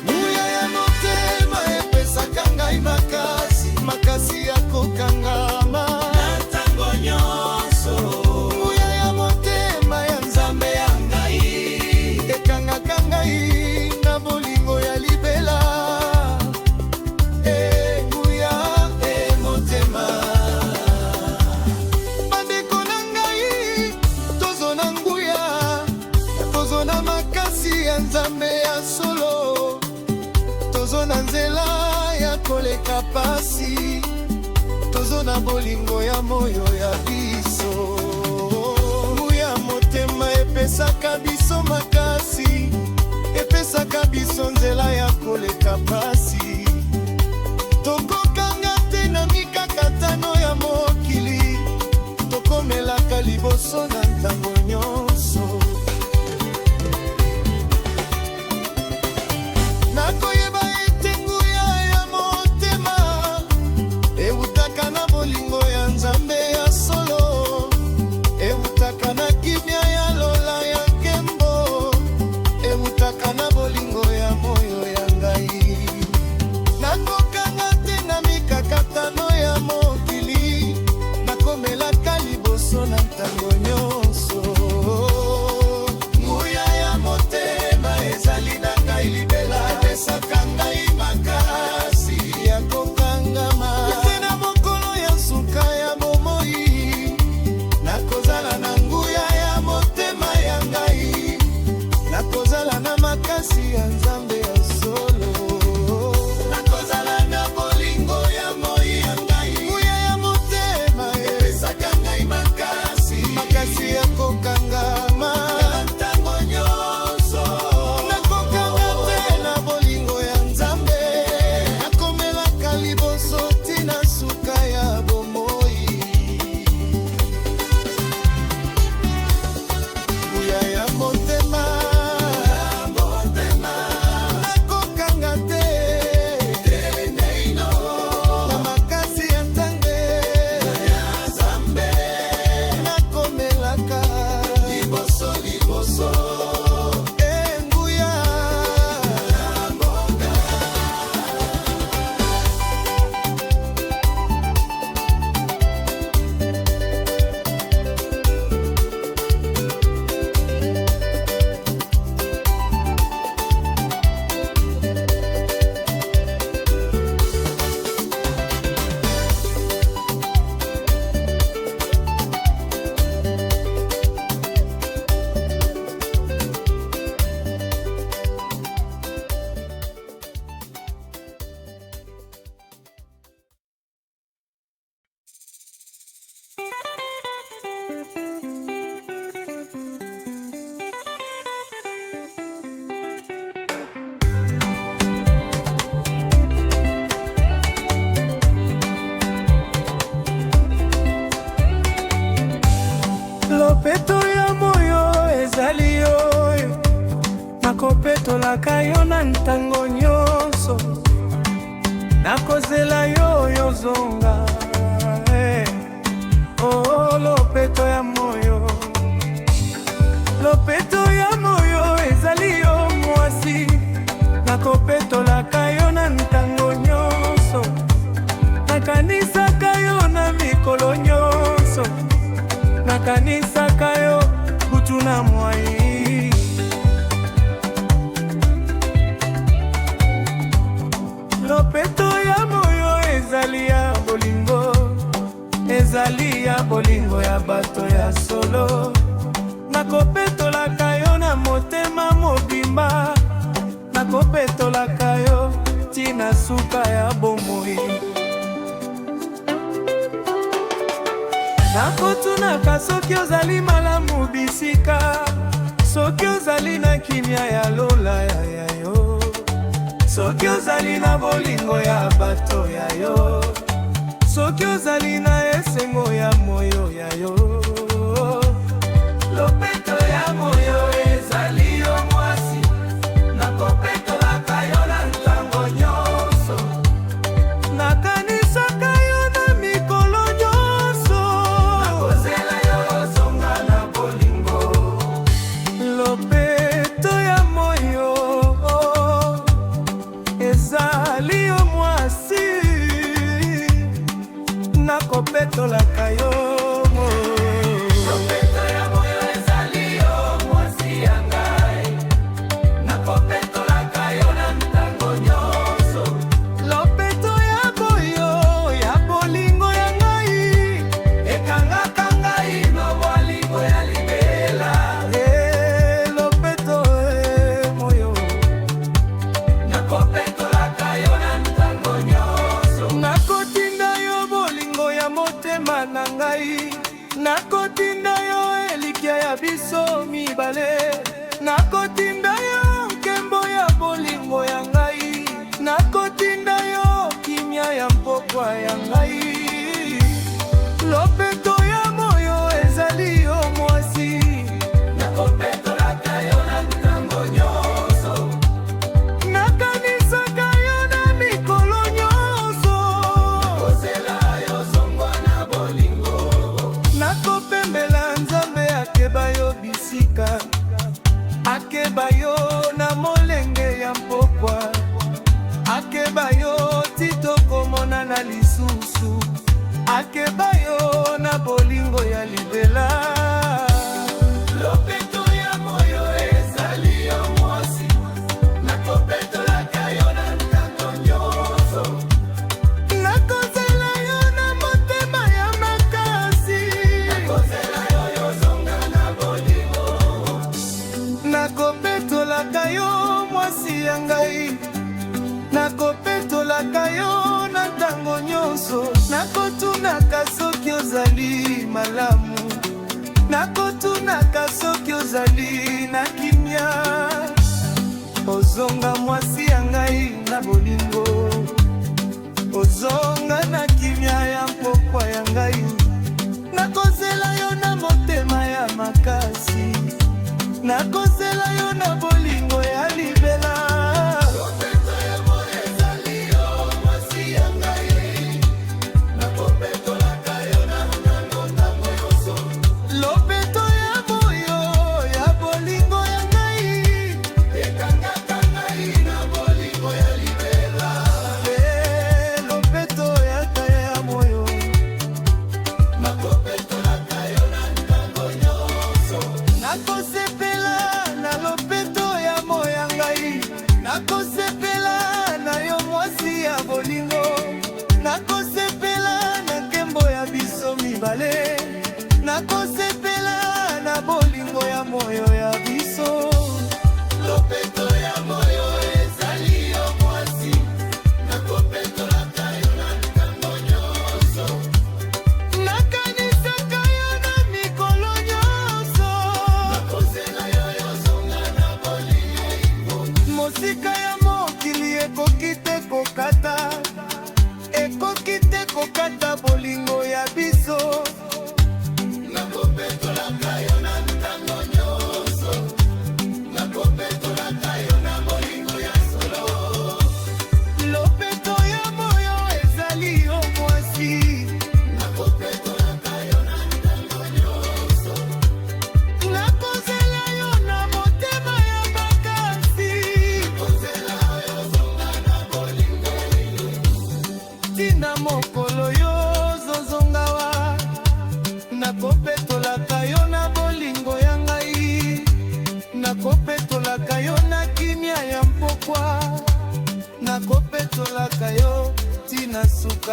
Nguya ya motema epesaka ngai makasi, makasi ya kokangama Na ntango nyonso. nguya ya motema ya Nzambe ya ngai ekangaka ngai na bolingo ya libela. Nguya motema bandeko na ngai, tozo na nguya, tozo na makasi ya Nzambe ya solo, tozo na nzela ya koleka pasi, tozo na bolingo ya moyo ya biso. Nguya motema epesaka biso makasi, epesaka biso nzela ya koleka pasi, tokokanga te na mikakatano ya mokili, tokomelaka liboso na ntango nyonso. Nakoyeba ete nguya ya motema eutaka na bolingo ya Nzambe ya solo, nakopetolaka yo na ntango nyonso, nakozela yo yozonga. Oh, lopeto ya moyo, lopeto ya moyo ezali yo mwasi, nakopetolaka yo na ntango nyonso, nakanisaka yo na mikolo nyonso, nakanisaka yo butu na mwai. Lopeto ya moyo ezali ya bolingo, ezali ya bolingo ya bato ya solo, nakopetolaka yo na motema mobimba, nakopetolaka yo tina suka ya bomoi. Nakotunaka soki ozali malamu bisika, soki ozali na kimia ya lola ya yo, soki ozali na bolingo ya bato ya yo, soki ozali na esengo ya moyo ya yo. Lopeto ya moyo ezali yo mwasi, nakopetolaka yo na ntango nyonso, nakanisaka yo na mikolo nyonso, nakozela yo zonga na bolingo. Lopeto ya moyo ezali yo mwasi, nakopetolaka yo. Lopeto ya moyo ezali yo mwasi ya ngai, nakopetolaka yo na ntango nyonso. Lopeto ya moyo ya bolingo ya ngai, ekangaka ngai no bolingo ya libela. Lopeto moyo, nakopetolaka yo na ntango nyonso, nakotinda yo bolingo ya motema na ngai, nakotinda yo elikya ya biso mibale, nakotinda yo nkembo ya bolingo ya ngai, nakotinda yo kimia ya mpokwa ya ngai. Lopeto ya moyo ezali yo mwasi, nakopetolaka yo na ntango nyonso, nakanisaka yo na mikolo nyonso, nakozela yo zongwa na bolingo. Nakopembela Nzambe akeba yo bisika, akeba yo na molenge ya mpokwa, akeba yo titokomona na lisusu, akeba yo na bolingo ya libela. Lopeto ya moyo ezali yo mwasi, nakopetolaka yo na ntango nyonso, nakozela yo na motema ya makasi, nakozela yo yozonga na bolingo. Nakopetolaka yo mwasi ya ngai, nakopetolaka yo na ntango nyonso, nakotunaka soki ozali malamu, nakotunaka soki ozali na kimia, ozonga mwasi ya ngai na bolingo, ozonga na kimia ya mpokwa ya ngai, nakozela yo na motema ya makasi, nakozela yo na bolingo ya libela. Lopeto ya moyo ezali yo mwasi ya ngai, nakopetolaka yo na ntango nyonso. Lopeto ya moyo ya bolingo ya ngai, ekangaka ngai na bolingo ya libela. Lopeto ya moyo, nakopetolaka yo na ntango nyonso, nakosepela na lopeto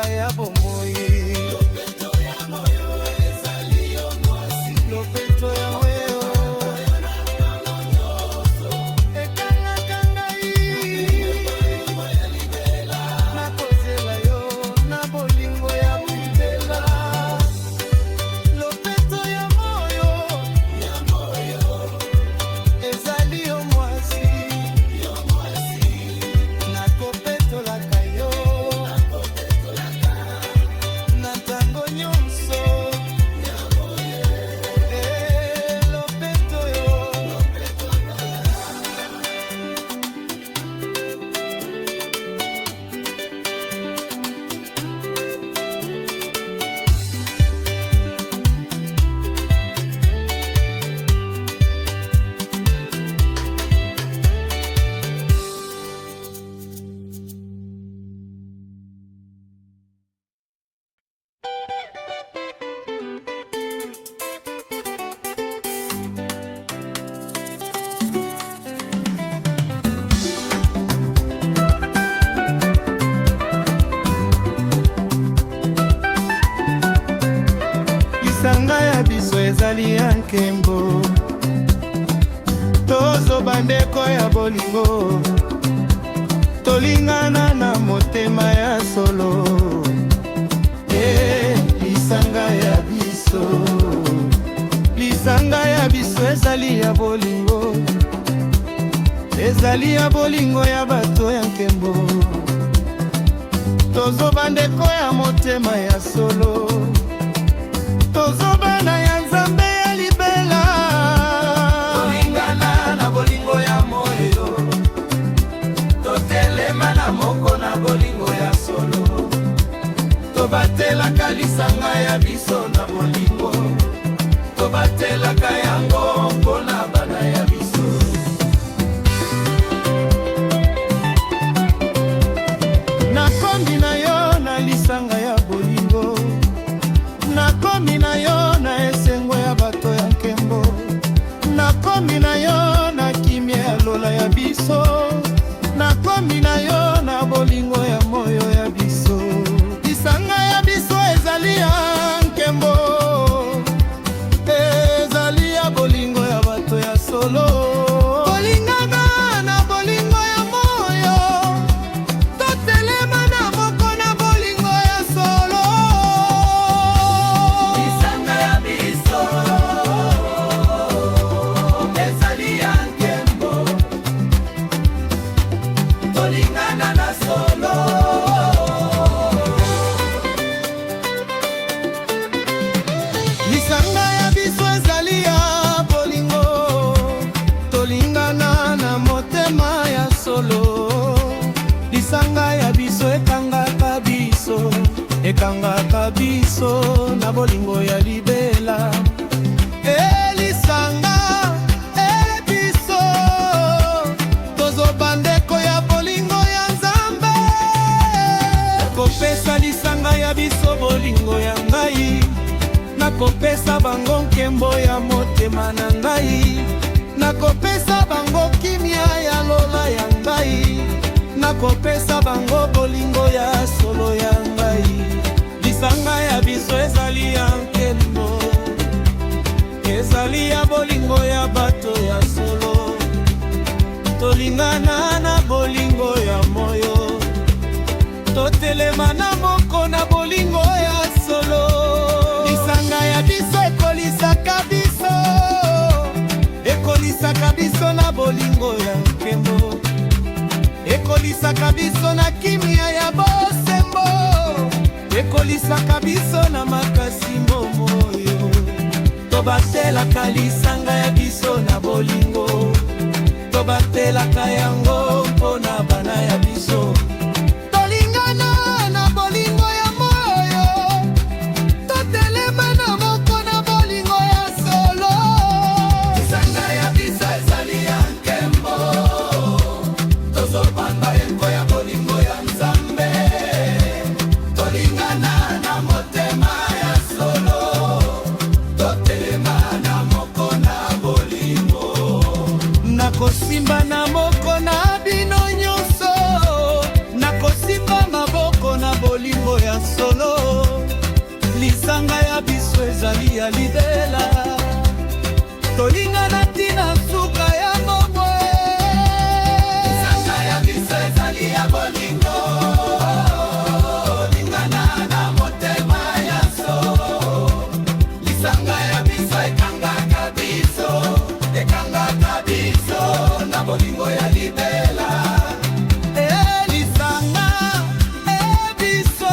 suka ya bomoi. Lopeto ya moyo ezali yo mwasi. Lopeto ya moyo lisanga ya biso ezali ya nkembo. Tozo bandeko ya bolingo, tolingana na motema ya solo. Lisanga ya biso, lisanga ya biso ezali ya bolingo, ezali ya bolingo ya bato ya nkembo. Tozo bandeko ya motema ya solo, tozobana ya Nzambe ya libela. Tolingana na bolingo ya moyo, totelema na moko na bolingo ya solo. Tobatelaka lisanga ya biso na bolingo, tobatelaka yango mpona bana ya biso. Nakomi na yo na lisanga ya bolingo, nakomi na yo na esengo ya bato ya nkembo, nakomi na yo na kimia ya lola ya biso, nakomi na yo na bolingo ya moyo ya biso. Lisanga ya biso ezali ya nkembo, ezali ya bolingo ya bato ya solo. Bolingana na bolingo ya moyo, totelema na moko na bolingo ya solo. Lisanga ya biso ezali ya nkembo, tolingana na solo. Lisanga ya biso ezali ya bolingo, tolingana na motema ya solo. Lisanga ya biso ekangaka biso, ekangaka biso na bolingo ya libela. Lisanga biso, tozobandeko ya bolingo ya Nzambe. Nakopesa lisanga ya biso bolingo ya ngai, nakopesa bango nkembo ya motema na ngai, nakopesa bango kimia ya lola ya ngai, nakopesa bango bolingo ya solo ya ngai. Lisanga ya biso ezali ya nkembo, ezali ya bolingo ya bato ya solo. Tolingana na bolingo ya moyo, totelema na moko na bolingo ya solo. Lisanga ya biso ekolisaka biso, ekolisaka biso na bolingo ya nkembo, ekolisaka biso na kimia ya bosembo, ekolisaka biso na makasi momoyo. Tobatelaka lisanga ya biso na bolingo, tobatelaka yango mpona bana ya biso. Tolingana na bolingo ya moyo, totelema na moko na bolingo ya solo. Lisanga ya biso ezali ya nkembo, tozopanda yango ya bolingo ya Nzambe. Tolingana na motema ya solo, totelema na moko na bolingo. Nakosimba na moko na bino nyonso, nakosimba maboko na bolingo ya solo. biso ezali ya libela, tolingana tina suka ya momwe. Lisanga ya biso ezali ya bolingo, lingana na motema ya solo. Lisanga ya biso ekangaka biso na bolingo ya libela. Lisanga biso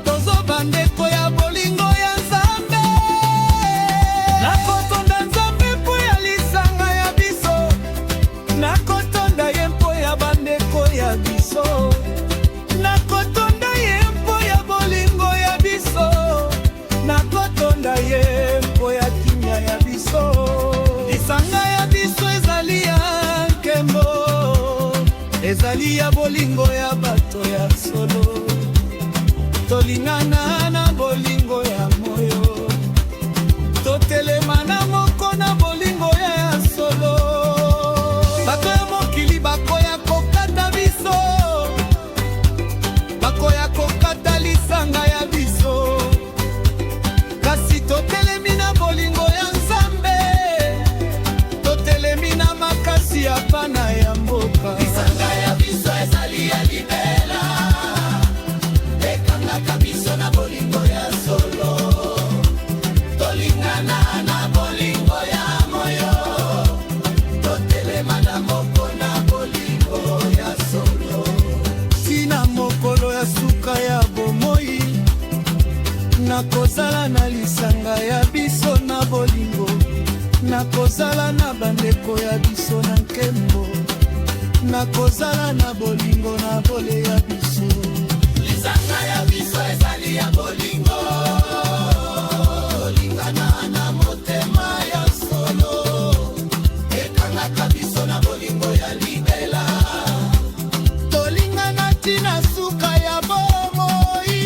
tozo bandeko ya bolingo ya Nzambe, nakotonda Nzambe mpo ya lisanga ya biso, nakotonda ye mpo ya bandeko ya biso, nakotonda ye mpo ya bolingo ya biso, nakotonda ye mpo ya kimia ya biso. Lisanga ya biso ezali ya nkembo, ezali ya bolingo ya bato ya solo, tolingana na bolingo ya moyo, totelema na moko na bolingo ya solo. Bato ya mokili bakoya kokata biso, bakoya kokata lisanga ya biso, kasi totelemi na bolingo ya Nzambe, totelemi na makasi ya bana ya mboka. Lisanga ya biso ezali ya libela, ekangaka biso na bolingo ya solo, tolingana na bolingo ya moyo, totelema na moko na bolingo ya solo. Tina mokolo ya suka ya bomoi, nakozala na lisanga ya biso na bolingo, nakozala na bandeko ya biso na nkembo, nakozala na bolingo na bole ya biso. Lisanga ya biso ezali ya bolingo, lingana na motema ya solo, ekangaka biso na bolingo ya libela. Tolingana tina suka ya bomoi,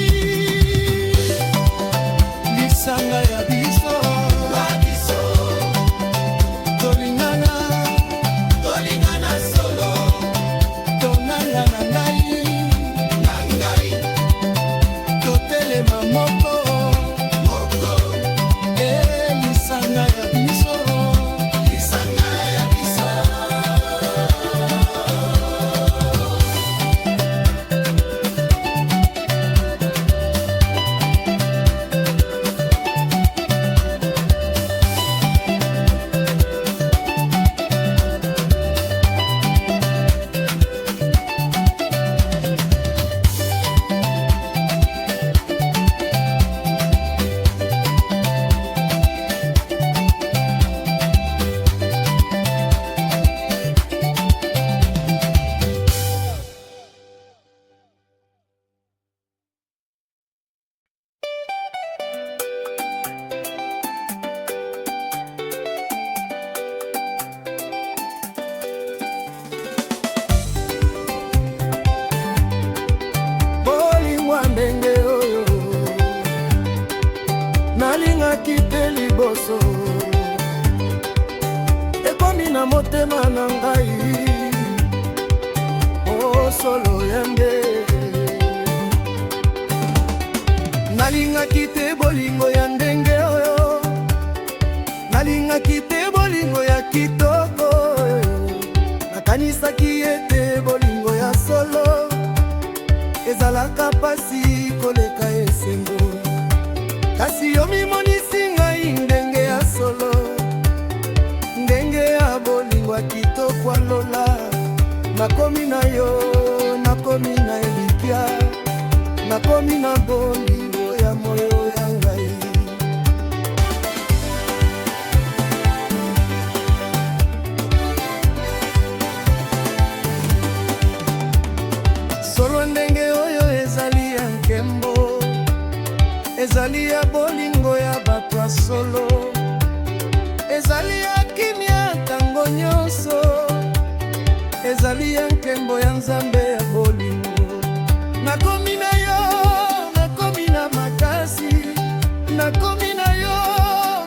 lisanga ya biso tolingana solo, tonanga na ngai, totelema moko, lisanga ya biso. lisanga ya biso. Ndenge oyo nalingaki te liboso, ekomi na motema na ngai, solo yande. Nalingaki te bolingo ya ndenge oyo, nalingaki te bolingo ya kitoko, nakanisaki ete bolingo ya solo ezalaka pasi koleka esengo, kasi yo mimonisi ngai ndenge ya solo, ndenge ya bolingo ya kitoko alola. Nakomi na yo, nakomi na elikya, nakomi na bolingo ya moyo ya ngai. Solo ndenge oyo ezali ya nkembo, ezali ya bolingo ya bato ya solo, ezali ya kimia ntango nyonso, ezali ya nkembo ya Nzambe ya bolingo. Nakomi na yo, nakomi na makasi, nakomi na yo,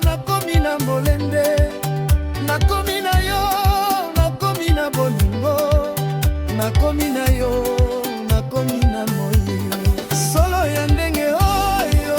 nakomi na molende, nakomi na yo, nakomi na bolingo, nakomi na yo, nakomi na moyi. Solo ya ndenge oyo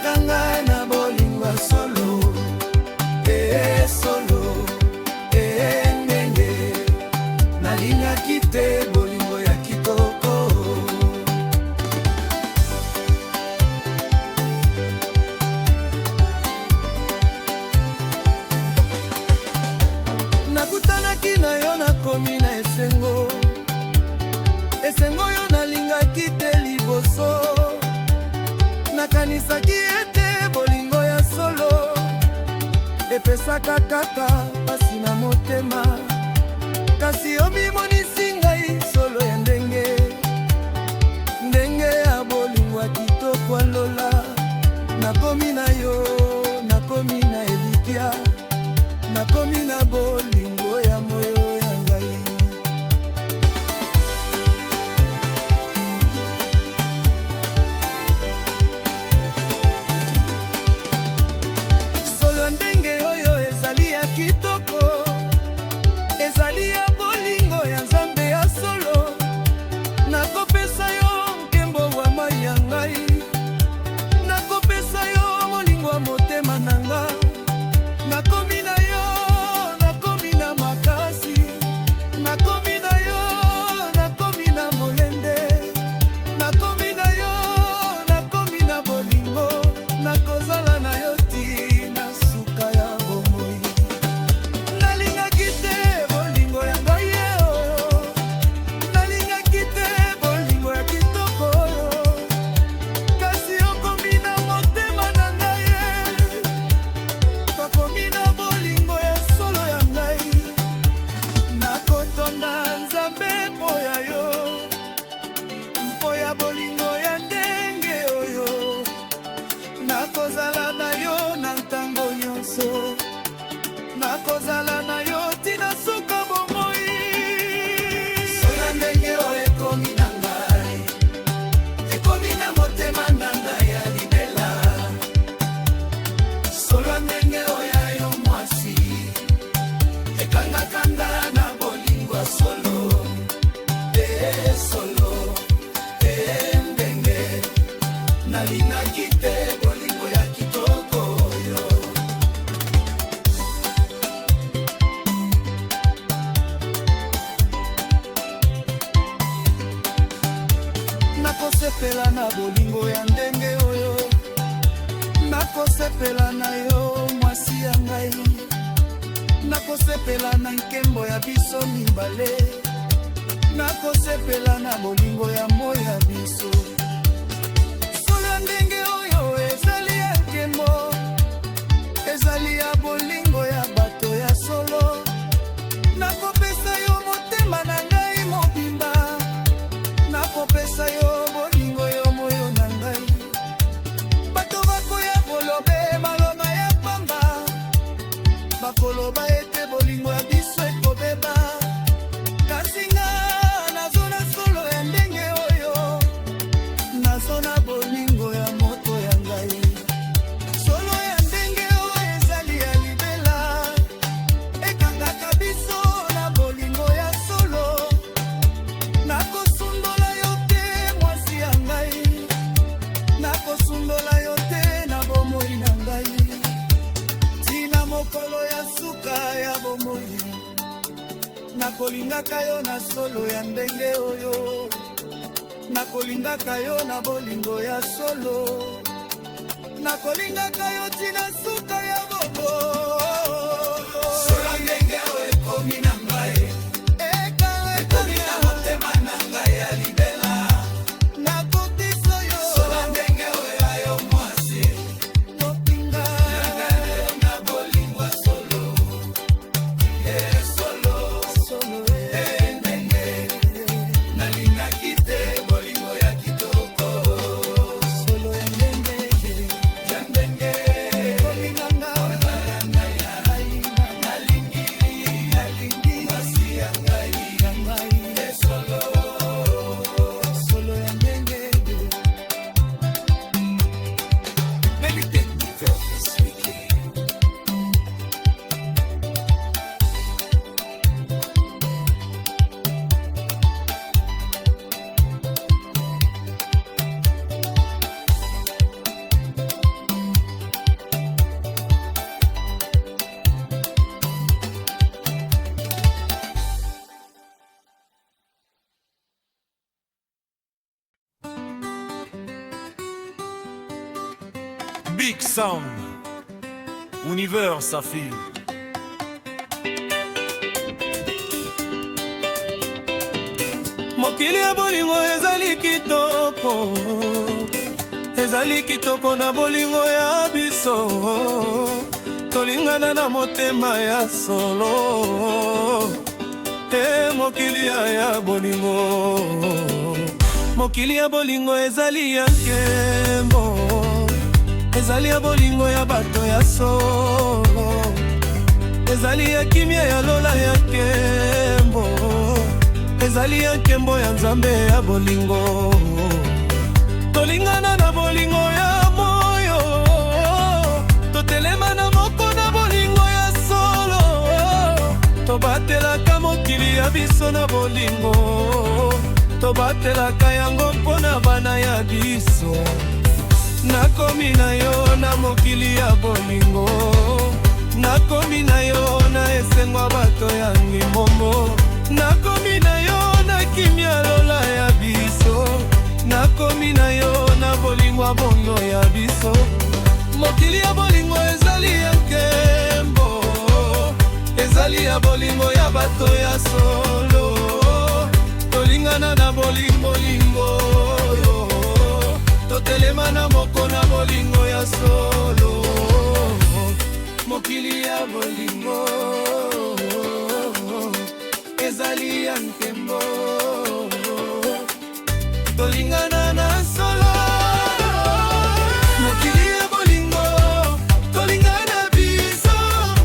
ekanga na bolingo solo, solo, ndenge nalingaki te bolingo ya kitoko. Nakutanaki na yo nakomi na esengo, esengo yo nalingaki te liboso. Nakanisaki ete bolingo ya solo epesaka kaka pasi na motema, kasi obimonisi ngai solo ya ndenge ya bolingo ya kitoko alola. Nakomi na yo, nakomi na elikya, nakomi na bolingo ya moyo ya ngai. Solo ndenge oyo ezali ya kitoko, ezali ya bolingo ya Nzambe ya solo. Nakopesa yo nkembo wa mai ya ngai, nakopesa yo bolingo ya motema na nga. Nakomi na yo, nakomi na makasi, nakomi na yo, nakomi na molende, nakomi na yo, nakomi na bolingo. Nakozala na yo tina suka ya bomoi. Nalingaki te bolingo ya ngai oyo, nalingaki te bolingo ya kitoko oyo, kasi okomi na motema na ngai. Bakomi na bolingo ya solo ya ngai. Nakotonda Nzambe mpo ya yo, mpo ya bolingo ya ndenge oyo. Nakozala na yo na ntango nyonso, nakozala na yo tina suka bomoi. Solo ya ndenge oyo ekomi na ngai, ekomi na motema na ngai ya libela. Solo ya ndenge oyo yo mwasi, ekangakanga na bolingo ya solo, solo, ndenge nalingaki te bolingo ya kitoko oyo. Nakosepela na bolingo ya ndenge oyo, nakosepela na yo mwasi ya ngai, nakosepela na nkembo ya biso mibale, nakosepela na bolingo ya moyo ya biso. Solo ya ndenge oyo ezali ya nkembo, ezali ya bolingo ya bato ya solo. Nakopesa yo motema na ngai mobimba, nakopesa yo bolingo yo moyo na ngai. Bato bakoya kolobe maloba ya pamba, bakoloba ete bolingo ya biso ekobeba, kasi nga nazona solo ya ndenge oyo, nazona bolingo ya moto ya ngai. Solo ya ndenge oyo ezali ya libela, ekangaka biso na bolingo ya solo. Nakosundola yo te mwasi ya ngai, nakosundola yo te na bomoi na ngai, tina mokolo ya suka ya bomoi. Nakolingaka yo na solo ya ndenge oyo, nakolingaka yo na bolingo ya solo, nakolingaka yo tina suka ya bobo. Solo ya ndenge oyo ekomi na ngai, ekomi na motema na ngai ya libela. Nakotisa yo solo ya ndenge oyo ayo mwasi, mopinga na bolingo ya solo, solo, solo, ndenge nalingaki te bolingo ya kitoko. Solo ya ndenge ekomi na ngai. Big Sound, Univers Saphir. Mokili ya bolingo ezali kitoko, ezali kitoko na bolingo ya biso. Tolingana na motema ya solo, mokili ya bolingo. Mokili ya bolingo ezali ya nkembo, ezali ya bolingo ya bato ya solo, ezali ya kimia ya lola ya nkembo, ezali ya nkembo ya nzambe ya bolingo. Tolingana na bolingo ya moyo, totelema na moko na bolingo ya solo, tobatelaka mokili ya biso na bolingo, tobatelaka yango mpona bana ya biso. Nakomi na yo na mokili ya bolingo, nakomi na yo na esengo bato ya ngimomo, nakomi na yo na kimia lola ya biso, nakomi na yo na bolingo bongo ya biso. Mokili ya bolingo ezali ya nkembo, ezali ya bolingo ya bato ya solo, tolingana na bolingo lingo, totelema na moko na bolingo ya solo. Mokili ya bolingo ezali ya nkembo, tolingana na solo. Mokili ya bolingo tolingana biso,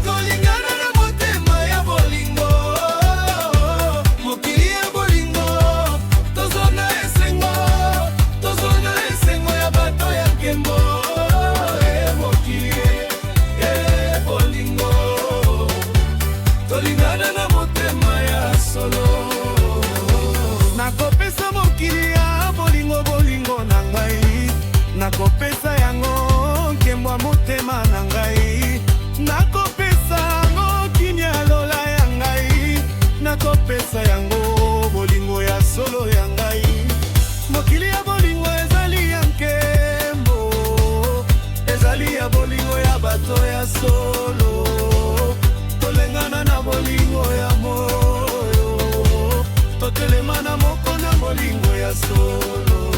tolingana na motema ya bolingo. Mokili ya bolingo tozona esengo, tozona esengo ya bato ya nkembo. Mokili ya bolingo tolingana na motema ya solo. Nakopesa mokili ya bolingo, bolingo na ngai, nakopesa yango nkembo motema na ngai, nakopesa yango kimia lola ya ngai, nakopesa yango bolingo ya solo ya ngai. Mokili ya bolingo ezali ya nkembo, ezali ya bolingo ya bato ya solo, tolengana na bolingo ya moyo, totelema na moko na bolingo ya solo.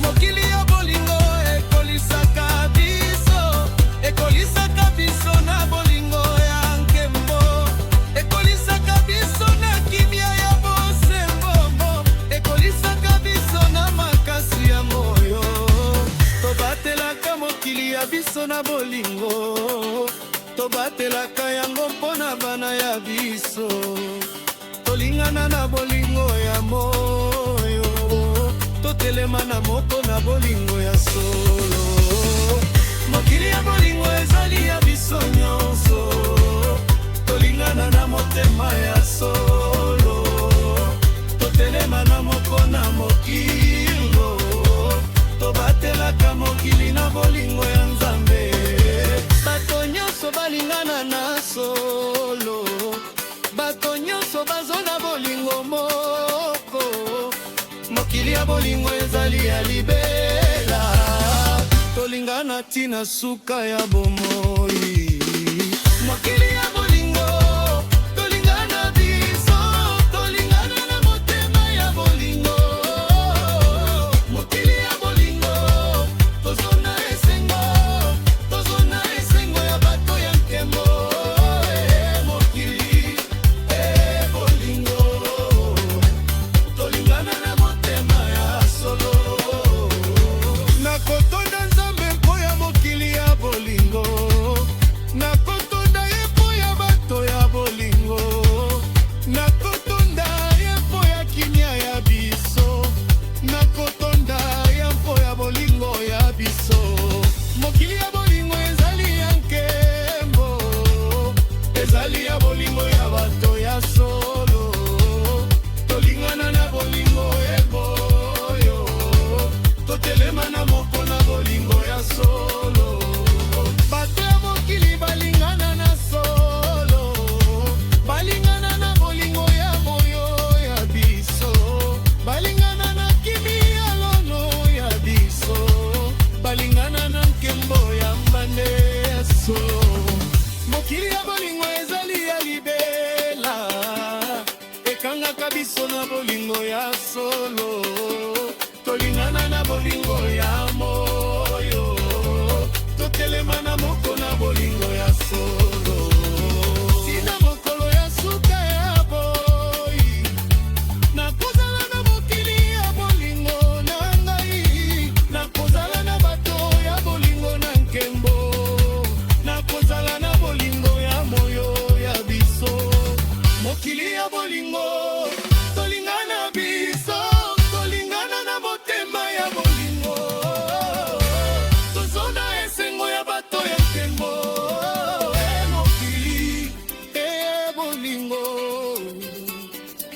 Mokili ya bolingo ekolisaka biso, ekolisaka biso na bolingo ya nkembo, ekolisaka biso na kimia ya bosembo, ekolisaka biso na makasi ya moyo. Tobatelaka mokili ya biso na bolingo, tobatelaka yango mpona bana ya biso, tolingana na bolingo ya moyo, totelema na moko na bolingo ya solo. Mokili ya bolingo ezali ya biso nyonso, tolingana na motema ya solo, totelema na moko na mokilo, tobatelaka mokili na bolingo ya nzambe. Bato nyonso balingana na solo, bato nyonso bazona bolingo moko. Mokili ya bolingo ezali ya libela, tolingana tina suka ya bomoi. Mokili ya bolingo tolingana biso, tolingana na motema ya bolingo. Mokili ya bolingo tozona esengo, tozona esengo ya bato ya nkembo. Mokili bolingo tolingana na motema ya solo. Nakotonda nzambe mpo ya mokili ya bolingo, nakotonda ye mpo ya bolingo ya moyo, totelema na moko na bolingo ya solo. Tina mokolo ya suka ya boy, nakozala na mokili ya bolingo na ngai, nakozala na bato ya bolingo na nkembo, nakozala na bolingo ya moyo ya biso. Mokili ya bolingo, tolingana biso, tolingana na motema ya bolingo, tozona esengo ya bato ya nkembo. Mokili ya bolingo,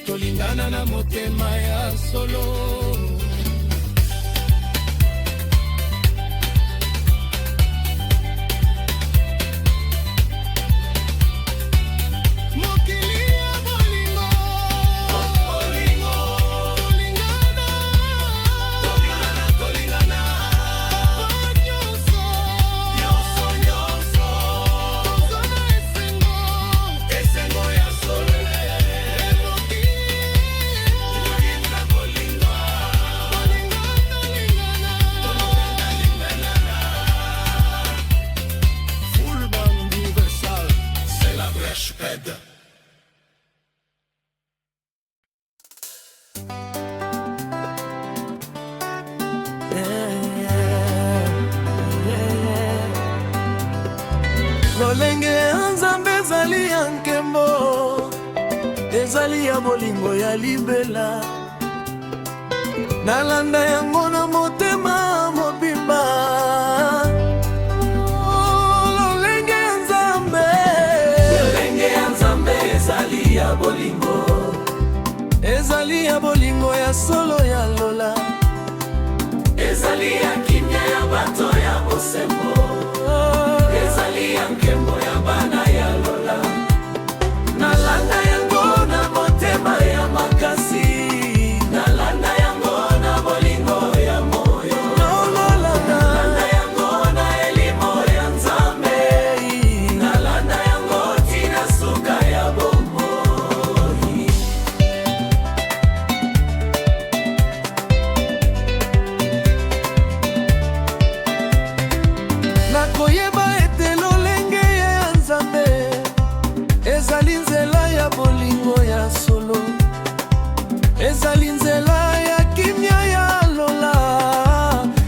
tolingana na motema ya solo. Lolenge ya Nzambe ezali ya nkembo, ezali ya bolingo ya libela, nalanda yango na motema mobimba. Lolenge ya Nzambe, lolenge ya Nzambe ezali ya bolingo, ezali ya bolingo ya solo ya lola, ezali ya kimia ya bato ya bosembo, ezali ya nkembo ya bana ya lola, nalanda yango na motema ya makasi, nalanda yango na bolingo ya moyo, nalanda yango na elimo ya Nzambe, nalanda yango tina suka ya bomoi. Nakoyeba ete lolenge ya Nzambe ezali nzela ya bolingo ya solo, ezali nzela ya kimia ya lola,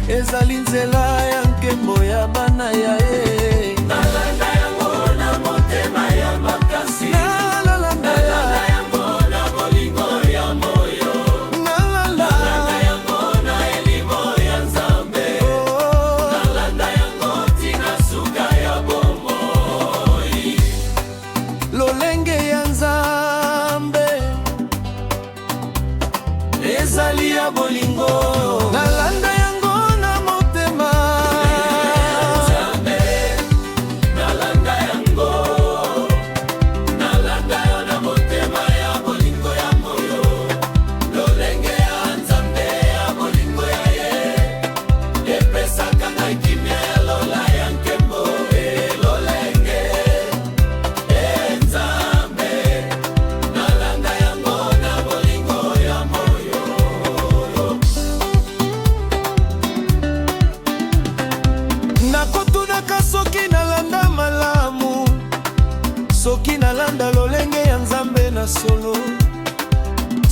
ezali nzela ya nkembo ya bana ya ye. Nalanda yango na motema ya makasi, nalanda yango na bolingo ya moyo, nalanda yango na elimo ya Nzambe, nalanda yango tina suka ya bomoi. Lolenge ya Nzambe ezali ya bolingo, nalanda yango na motema ya Nzambe, nalanda yango, nalanda yo na motema ya bolingo ya moyo. Lolenge ya Nzambe ya bolingo ya ye, epesaka ngai kimia ya lola ya nkembo. Lolenge Nzambe, nalanda yango na bolingo ya moyo. Nakotunaka soki nalanda malamu, soki nalanda lolenge ya Nzambe na solo,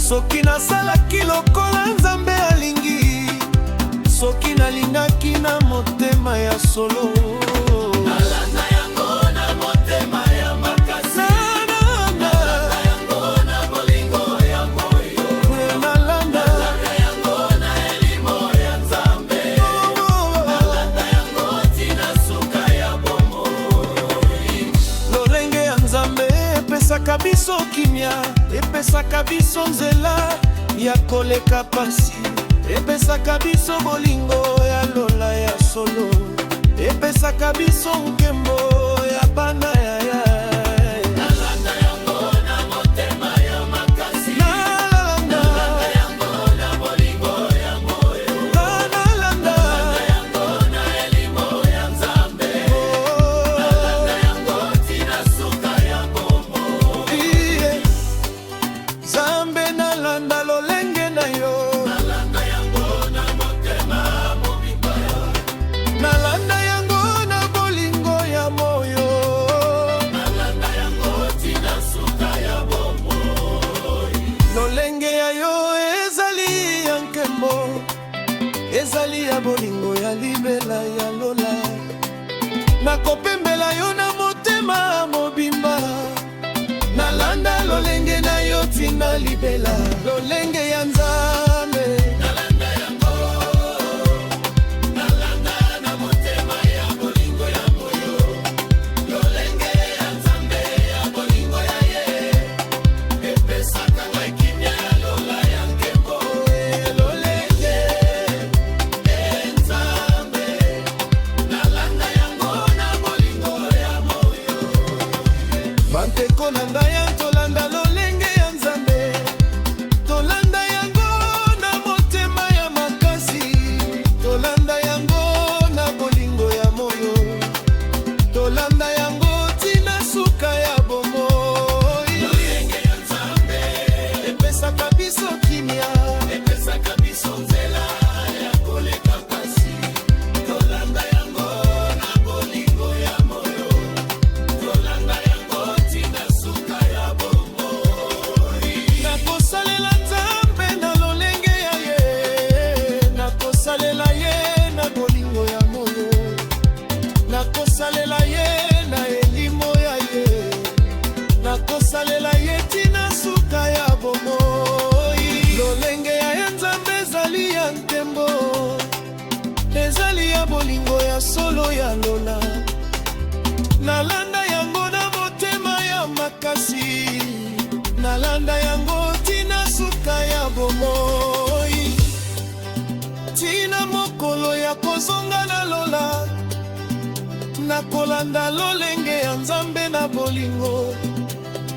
soki nasalaki lokola Nzambe alingi, soki nalingaki na motema ya solo, nalanda yango na motema ya makasi, nalanda yango na bolingo ya moyo, nalanda yango na elimo ya Nzambe, nalanda yango tina suka ya bomoi. Lolenge ya Nzambe epesaka biso kimia, epesaka biso nzela ya koleka pasi, epesaka biso bolingo ya lola ya solo, epesaka biso nkembo ya bana ya ya. Nalanda yango na motema ya makasi, nalanda yango na bolingo ya moyo, nalanda yango na elimo ya Nzambe, nalanda yango tina suka ya bomoi. Nzambe nalanda lolenge na yo, nalanda yango na motema ezali ya bolingo ya libela ya Lola. Nakopembela yo na motema mobimba, nalanda lolenge na yo tina libela, lolenge ya Nzambe. Nalanda yango, nalanda na motema ya bolingo ya moyo, lolenge ya Nzambe ya bolingo ya ye, epesaka ngai kimia ya Lola ya nkembo. Lolenge ya Nzambe, nalanda yango na bolingo ya moyo. Banteko na ngai tolanda lolenge ya Nzambe, tolanda yango na motema ya makasi, tolanda yango na bolingo ya moyo, tolanda yango tina suka ya bomoi. Lolenge ya Nzambe epesaka biso kimia, epesaka biso nzela ya koleka pasi, tolanda yango na bolingo ya moyo, tolanda yango tina suka ya bomoi. Nakosalela Nzambe na lolenge ya ye, nakosalela ye na bolingo ya moyo, nakosalela ye na elimo ya ye, nakosalela ye tina suka ya bomoi. Lolenge ya Nzambe ezali ya nkembo, ezali ya bolingo ya solo ya Lola, nalanda yango na motema ya makasi, nalanda yango tina suka ya bomoi. Tina mokolo ya kozonga na Lola, nakolanda lolenge ya Nzambe na bolingo,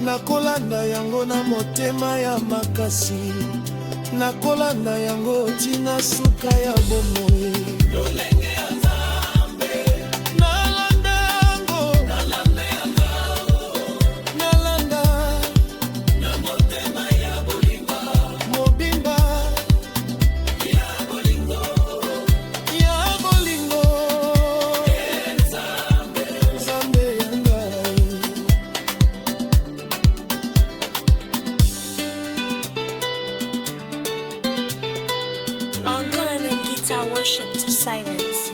nakolanda yango na motema ya makasi, nakolanda yango tina suka ya bomoi. Lolenge ya Nzambe, nalanda yango, nalanda yango, nalanda na motema ya bolingo mobimba ya bolingo, ya bolingo. Nzambe, Nzambe ya ngai. Organ and guitar worship to silence.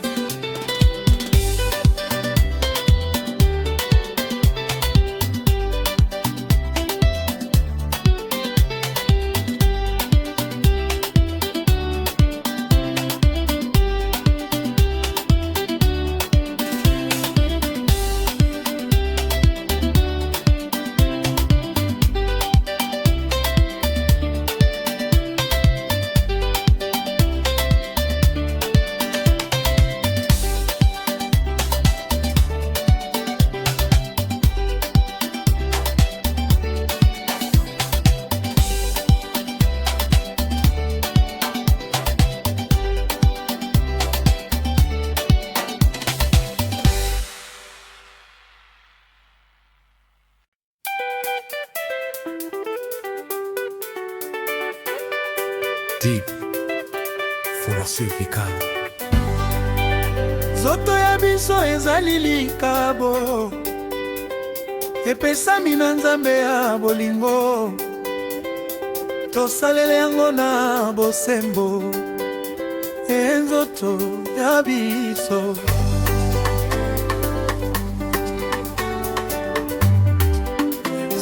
Deep Philosophical. Zoto ya biso ezali likabo, epesami na Nzambe ya bolingo, tosalele yango na bosembo. Nzoto ya biso,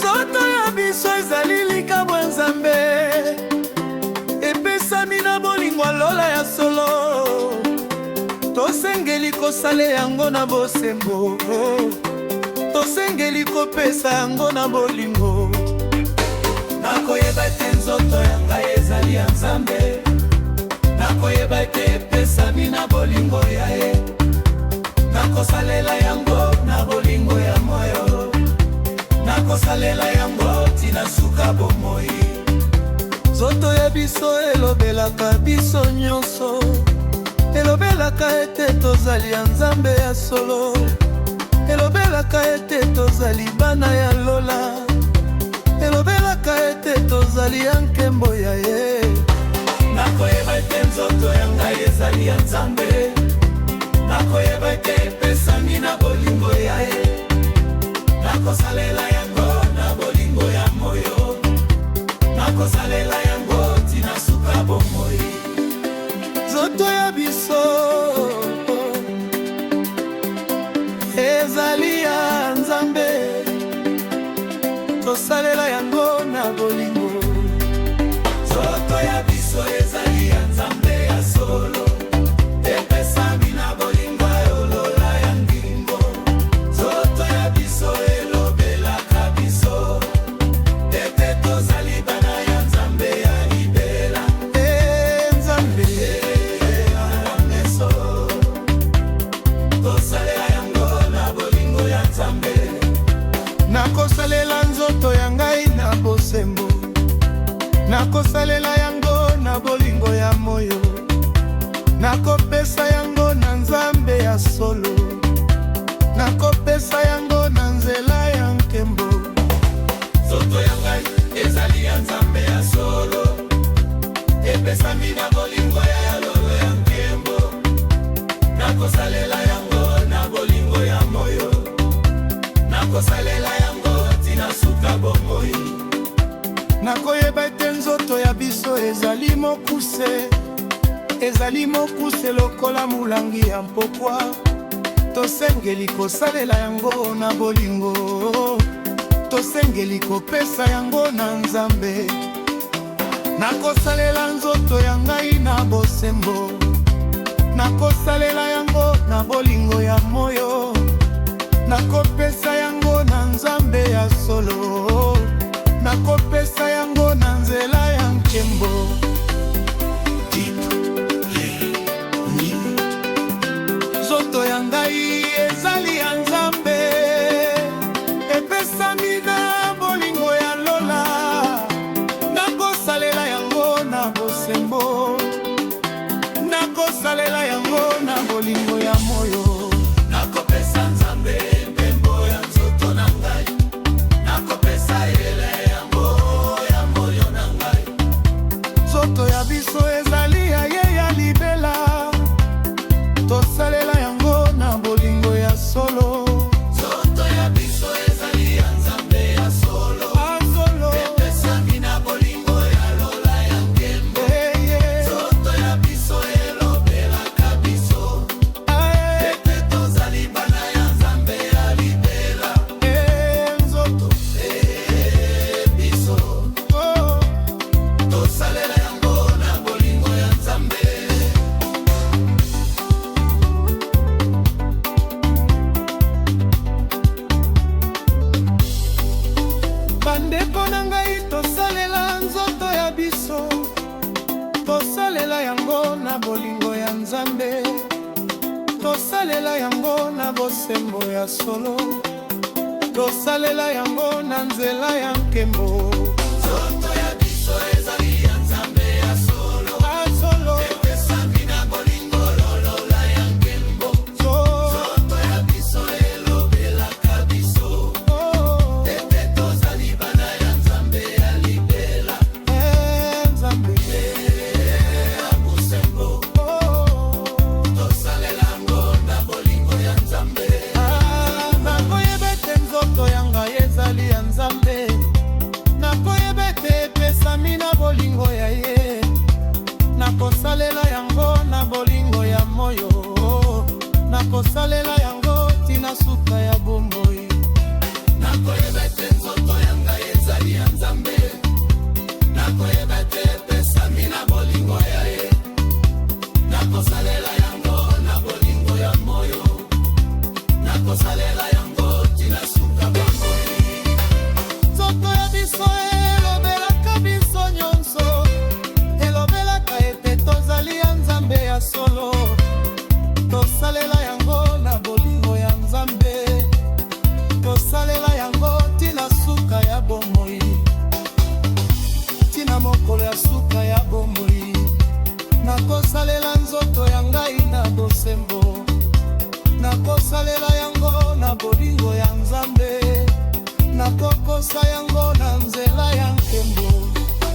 zoto ya biso ezali likabo ya Nzambe, epesami na bolingo Lola ya solo, tosengeli kosala yango na bosembo, tosengeli kopesa yango na bolingo. Nakoyeba ete nzoto ya ngai ezali ya Nzambe, nakoyeba ete epesami na bolingo ya ye, nakosalela yango na bolingo ya moyo, nakosalela yango tina suka bomoi. Nzoto ya biso elobelaka biso nyonso, elobelaka ete tozali ya Nzambe ya solo, elobelaka ete tozali bana ya Lola, elobelaka ete tozali ya nkembo ya ye. Nakoyeba ete nzoto ya ngai ezali ya Nzambe, nakoyeba ete epesami na bolingo ya ye, nakosalela yango na bolingo ya moyo, nakosalela yango tina suka bomoi. nzoto ya biso ezali ya Nzambe, tosalela yango na bolingo. Nzoto ya biso ezali ya Nzambe ya solo, epesami na bolingo yolola ya ngimbo. Nzoto ya biso elobelaka biso, ete tozali bana ya Nzambe ya libela. Nzambe ameso, tosalela yango na bolingo ya Nzambe. nakosalela nzoto ya ngai na bosembo, nakosalela yango na bolingo ya moyo, nakopesa yango na Nzambe ya solo, nakopesa yango na nzela ya nkembo. Nzoto ya ngai ezali ya Nzambe ya solo, epesami na bolingo ya lolo ya nkembo. Nakosalela yango na bolingo ya moyo, nakosalela yango tina suka bomoi. Nakoyeba ete nzoto ya biso ezali mokuse lokola mulangi ya mpokwa, tosengeli kosalela yango na bolingo, tosengeli kopesa yango na Nzambe. Nakosalela nzoto ya ngai na bosembo, nakosalela yango na bolingo ya moyo, nakopesa yango na Nzambe ya solo, nakopesa yango na nzela ya nkembo. Nzoto ya ngai ezali ya Nzambe, epesami na bolingo ya lola, nakosalela yango na bosembo, nakosalela yango na bolingo ya moyo. Nakopesa Nzambe mpembo ya nzoto na ngai, nakopesa ele yango ya moyo na ngai. Nzoto ya biso ezali ya ye ya libela, tosalela yango na bolingo ya solo. Nzoto ya biso ezali ya Nzambe ya solo, epesami na bolingo ya lola ya nkembo. Nzoto ya biso elobelaka biso, ete tozali bana ya Nzambe ya libela. Nzoto Biso tosalela yango na bolingo ya Nzambe. bandeko na ngai, tosalela nzoto ya biso, tosalela yango na bolingo ya Nzambe, tosalela yango na bosembo ya solo, tosalela yango na nzela ya nkembo. Nzoto ya biso ezali ya Nzambe ya solo, epesami na bolingo lolola ya nkembo. Nzoto ya biso elobelaka biso, ete tozali bana ya Nzambe ya libela. Nzambe ya bosembo, tosalela yango na bolingo ya Nzambe. nakoyeba ete nzoto ya ngai ezali ya Nzambe, nakoyeba ete epesami na bolingo ya ye, nakosalela yango na bolingo ya moyo, nakosalela yango tina suka ya bomoi. Nakoyeba ete nzoto ya ngai ezali ya Nzambe, nakoyeba ete epesami na bolingo ya ye, nakosalela yango na bolingo ya moyo, nakosalela yango tina suka bomoi. Nzoto ya biso elobelaka biso nyonso, elobelaka ete tozali ya Nzambe ya solo, tosalela yango na bolingo ya Nzambe, tosalela yango tina suka ya bomoi, tina mokolo ya suka ya bomoi. Nakosalela nzoto ya ngai na bosembo, nakosalela yango na bolingo ya Nzambe, nakokosa yango na nzela ya nkembo.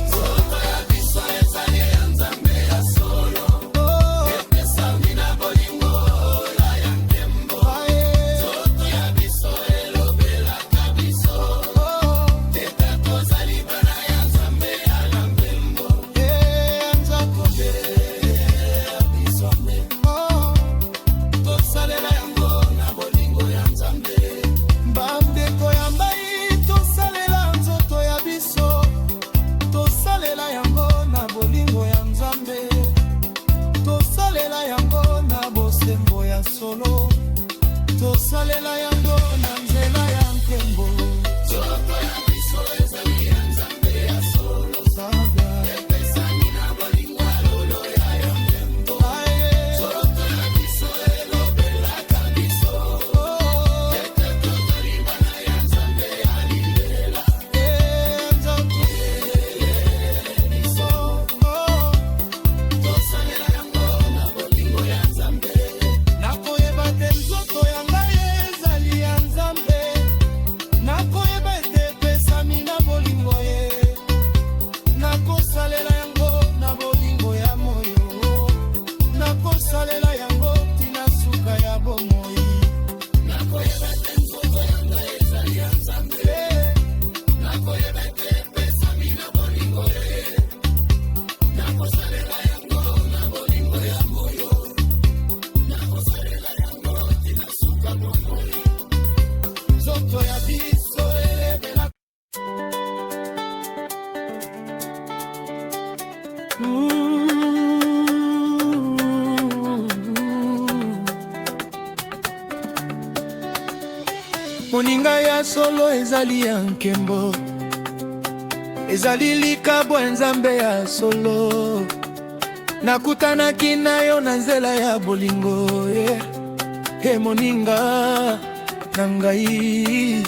Nzoto ya biso ezali ya Nzambe ya solo, epesami na bolingo ya nkembo. Nzoto ya biso elobelaka biso, ete tozali bana ya Nzambe ya nkembo. Nzambe moninga ya solo ezali ya nkembo, ezali likabo ya Nzambe ya solo. Nakutanaki na yo na nzela ya bolingo, he moninga na ngai.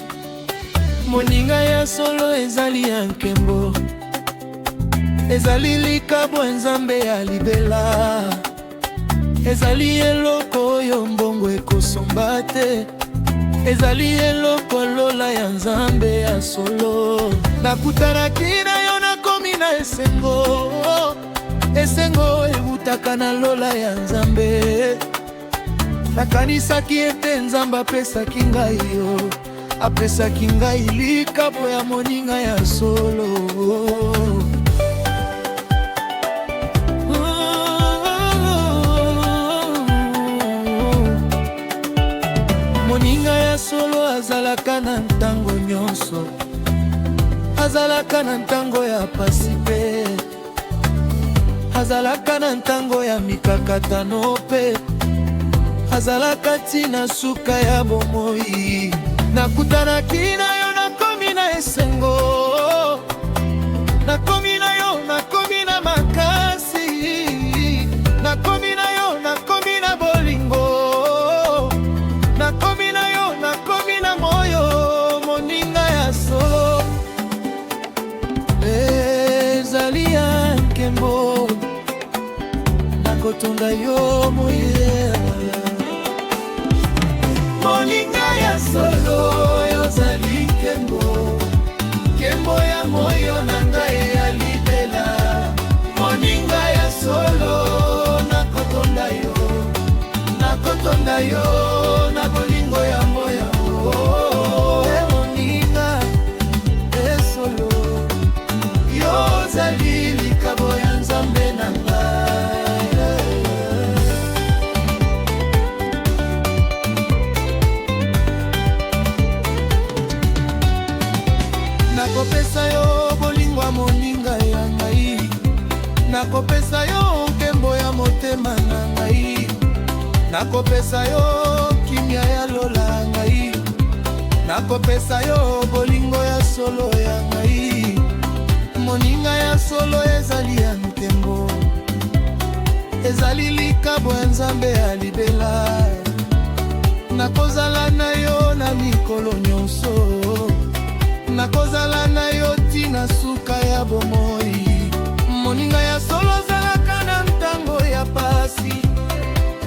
Moninga ya solo ezali ya nkembo, ezali likabo ya Nzambe ya libela, ezali eloko oyo mbongo ekosomba te, ezali eloko lola ya Nzambe ya solo. Nakutanaki na yo nakomi na esengo, esengo ebutaka na lola ya Nzambe. Nakanisaki ete Nzambe apesaki ngai yo, apesaki ngai likabo ya moninga ya solo. Moninga ya solo azalaka na ntango nyonso, azalaka na ntango ya pasi pe, azalaka na ntango ya mikakatano pe, azalaka tina suka ya bomoi. Nakutanaki na yo nakomi na esengo, nakomi na yo nakomi na makasi, nakomi na yo nakomi na bolingo, nakomi na yo nakomi na moyo. Moninga ya solo ezali ya nkembo, nakotonda yo moye. Moninga ya solo yozali nkembo, nkembo ya moyo na ngai ya libela. Moninga ya solo nakotonda yo, nakotonda yo na bolingo ya moyo. Moninga ya solo yozali likabo ya Nzambe na ngai. Nakopesa yo bolingo ya moninga ya ngai, nakopesa yo nkembo ya motema na ngai, nakopesa yo kimia ya lola ngai, nakopesa yo bolingo ya solo ya ngai. Moninga ya solo ezali ya nkembo, ezali likabo ya Nzambe ya libela. Nakozala na yo na mikolo nyonso, nakozala na yo tina suka ya bomoi. Moninga ya solo azalaka na ntango ya pasi,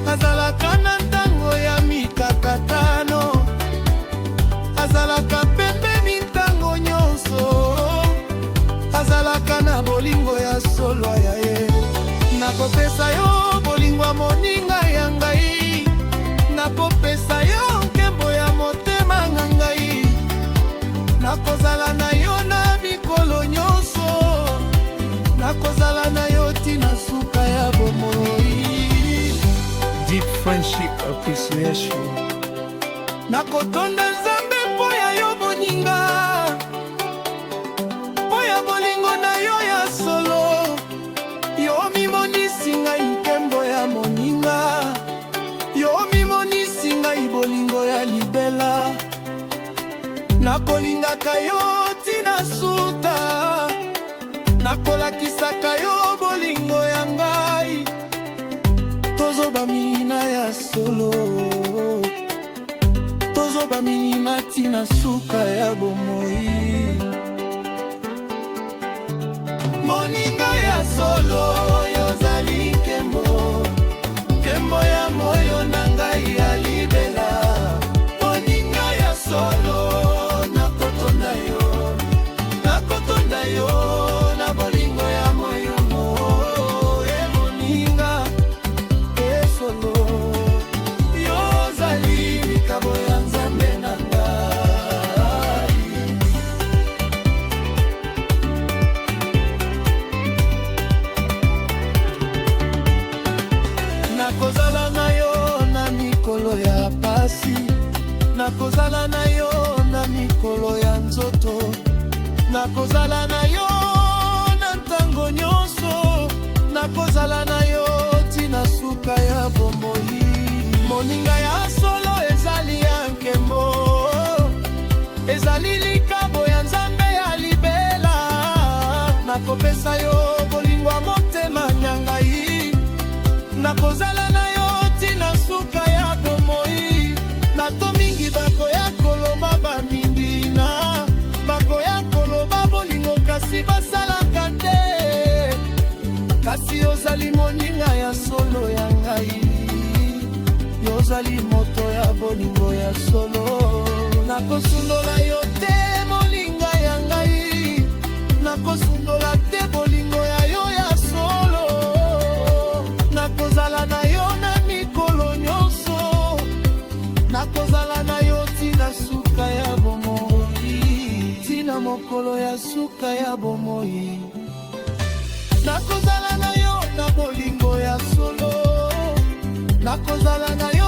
azalaka na ntango ya mikakatano, azalaka pembeni ntango nyonso, azalaka na bolingo ya solo ya ye. Nakopesa yo bolingo ya moninga ya ngai, nakopesa yo nkembo ya motema na ngai, nakozala na yo na mikolo nyonso, nakozala na yo tina suka ya bomoi. Deep friendship appreciation. Nakotonda Nzambe mpo ya yo moninga, mpo ya bolingo na yo ya solo. Yo mimonisi ngai nkembo ya moninga, yo mimonisi ngai bolingo ya libela. Nakolingaka yo tina suta, nakolakisaka yo bolingo ya ngai. Tozoba mina ya solo, tozoba mina tina suka ya bomoi. Moninga ya solo yozali nkembo, nkembo ya moyo na ngai ya libela. Moninga ya solo nakotonda yo na bolingo ya moyo mo. Moninga ya solo yozali likabo ya Nzambe na ngai. Nakozala na yo na mikolo ya pasi, nakozala na yo na mikolo ya nzoto, nakozala na yo na ntango nyonso, nakozala na yo tina suka ya bomoi. Moninga ya solo ezali ya nkembo, yozali moninga ya solo ya ngai, yozali moto ya bolingo ya solo. Nakosundola yo te molinga ya ngai, nakosundola te bolingo ya yo ya solo. Nakozala na yo na mikolo nyonso, nakozala na yo tina suka ya bomoi, tina mokolo ya suka ya bomoi. Nakozala na yo na bolingo ya solo, nakozala na yo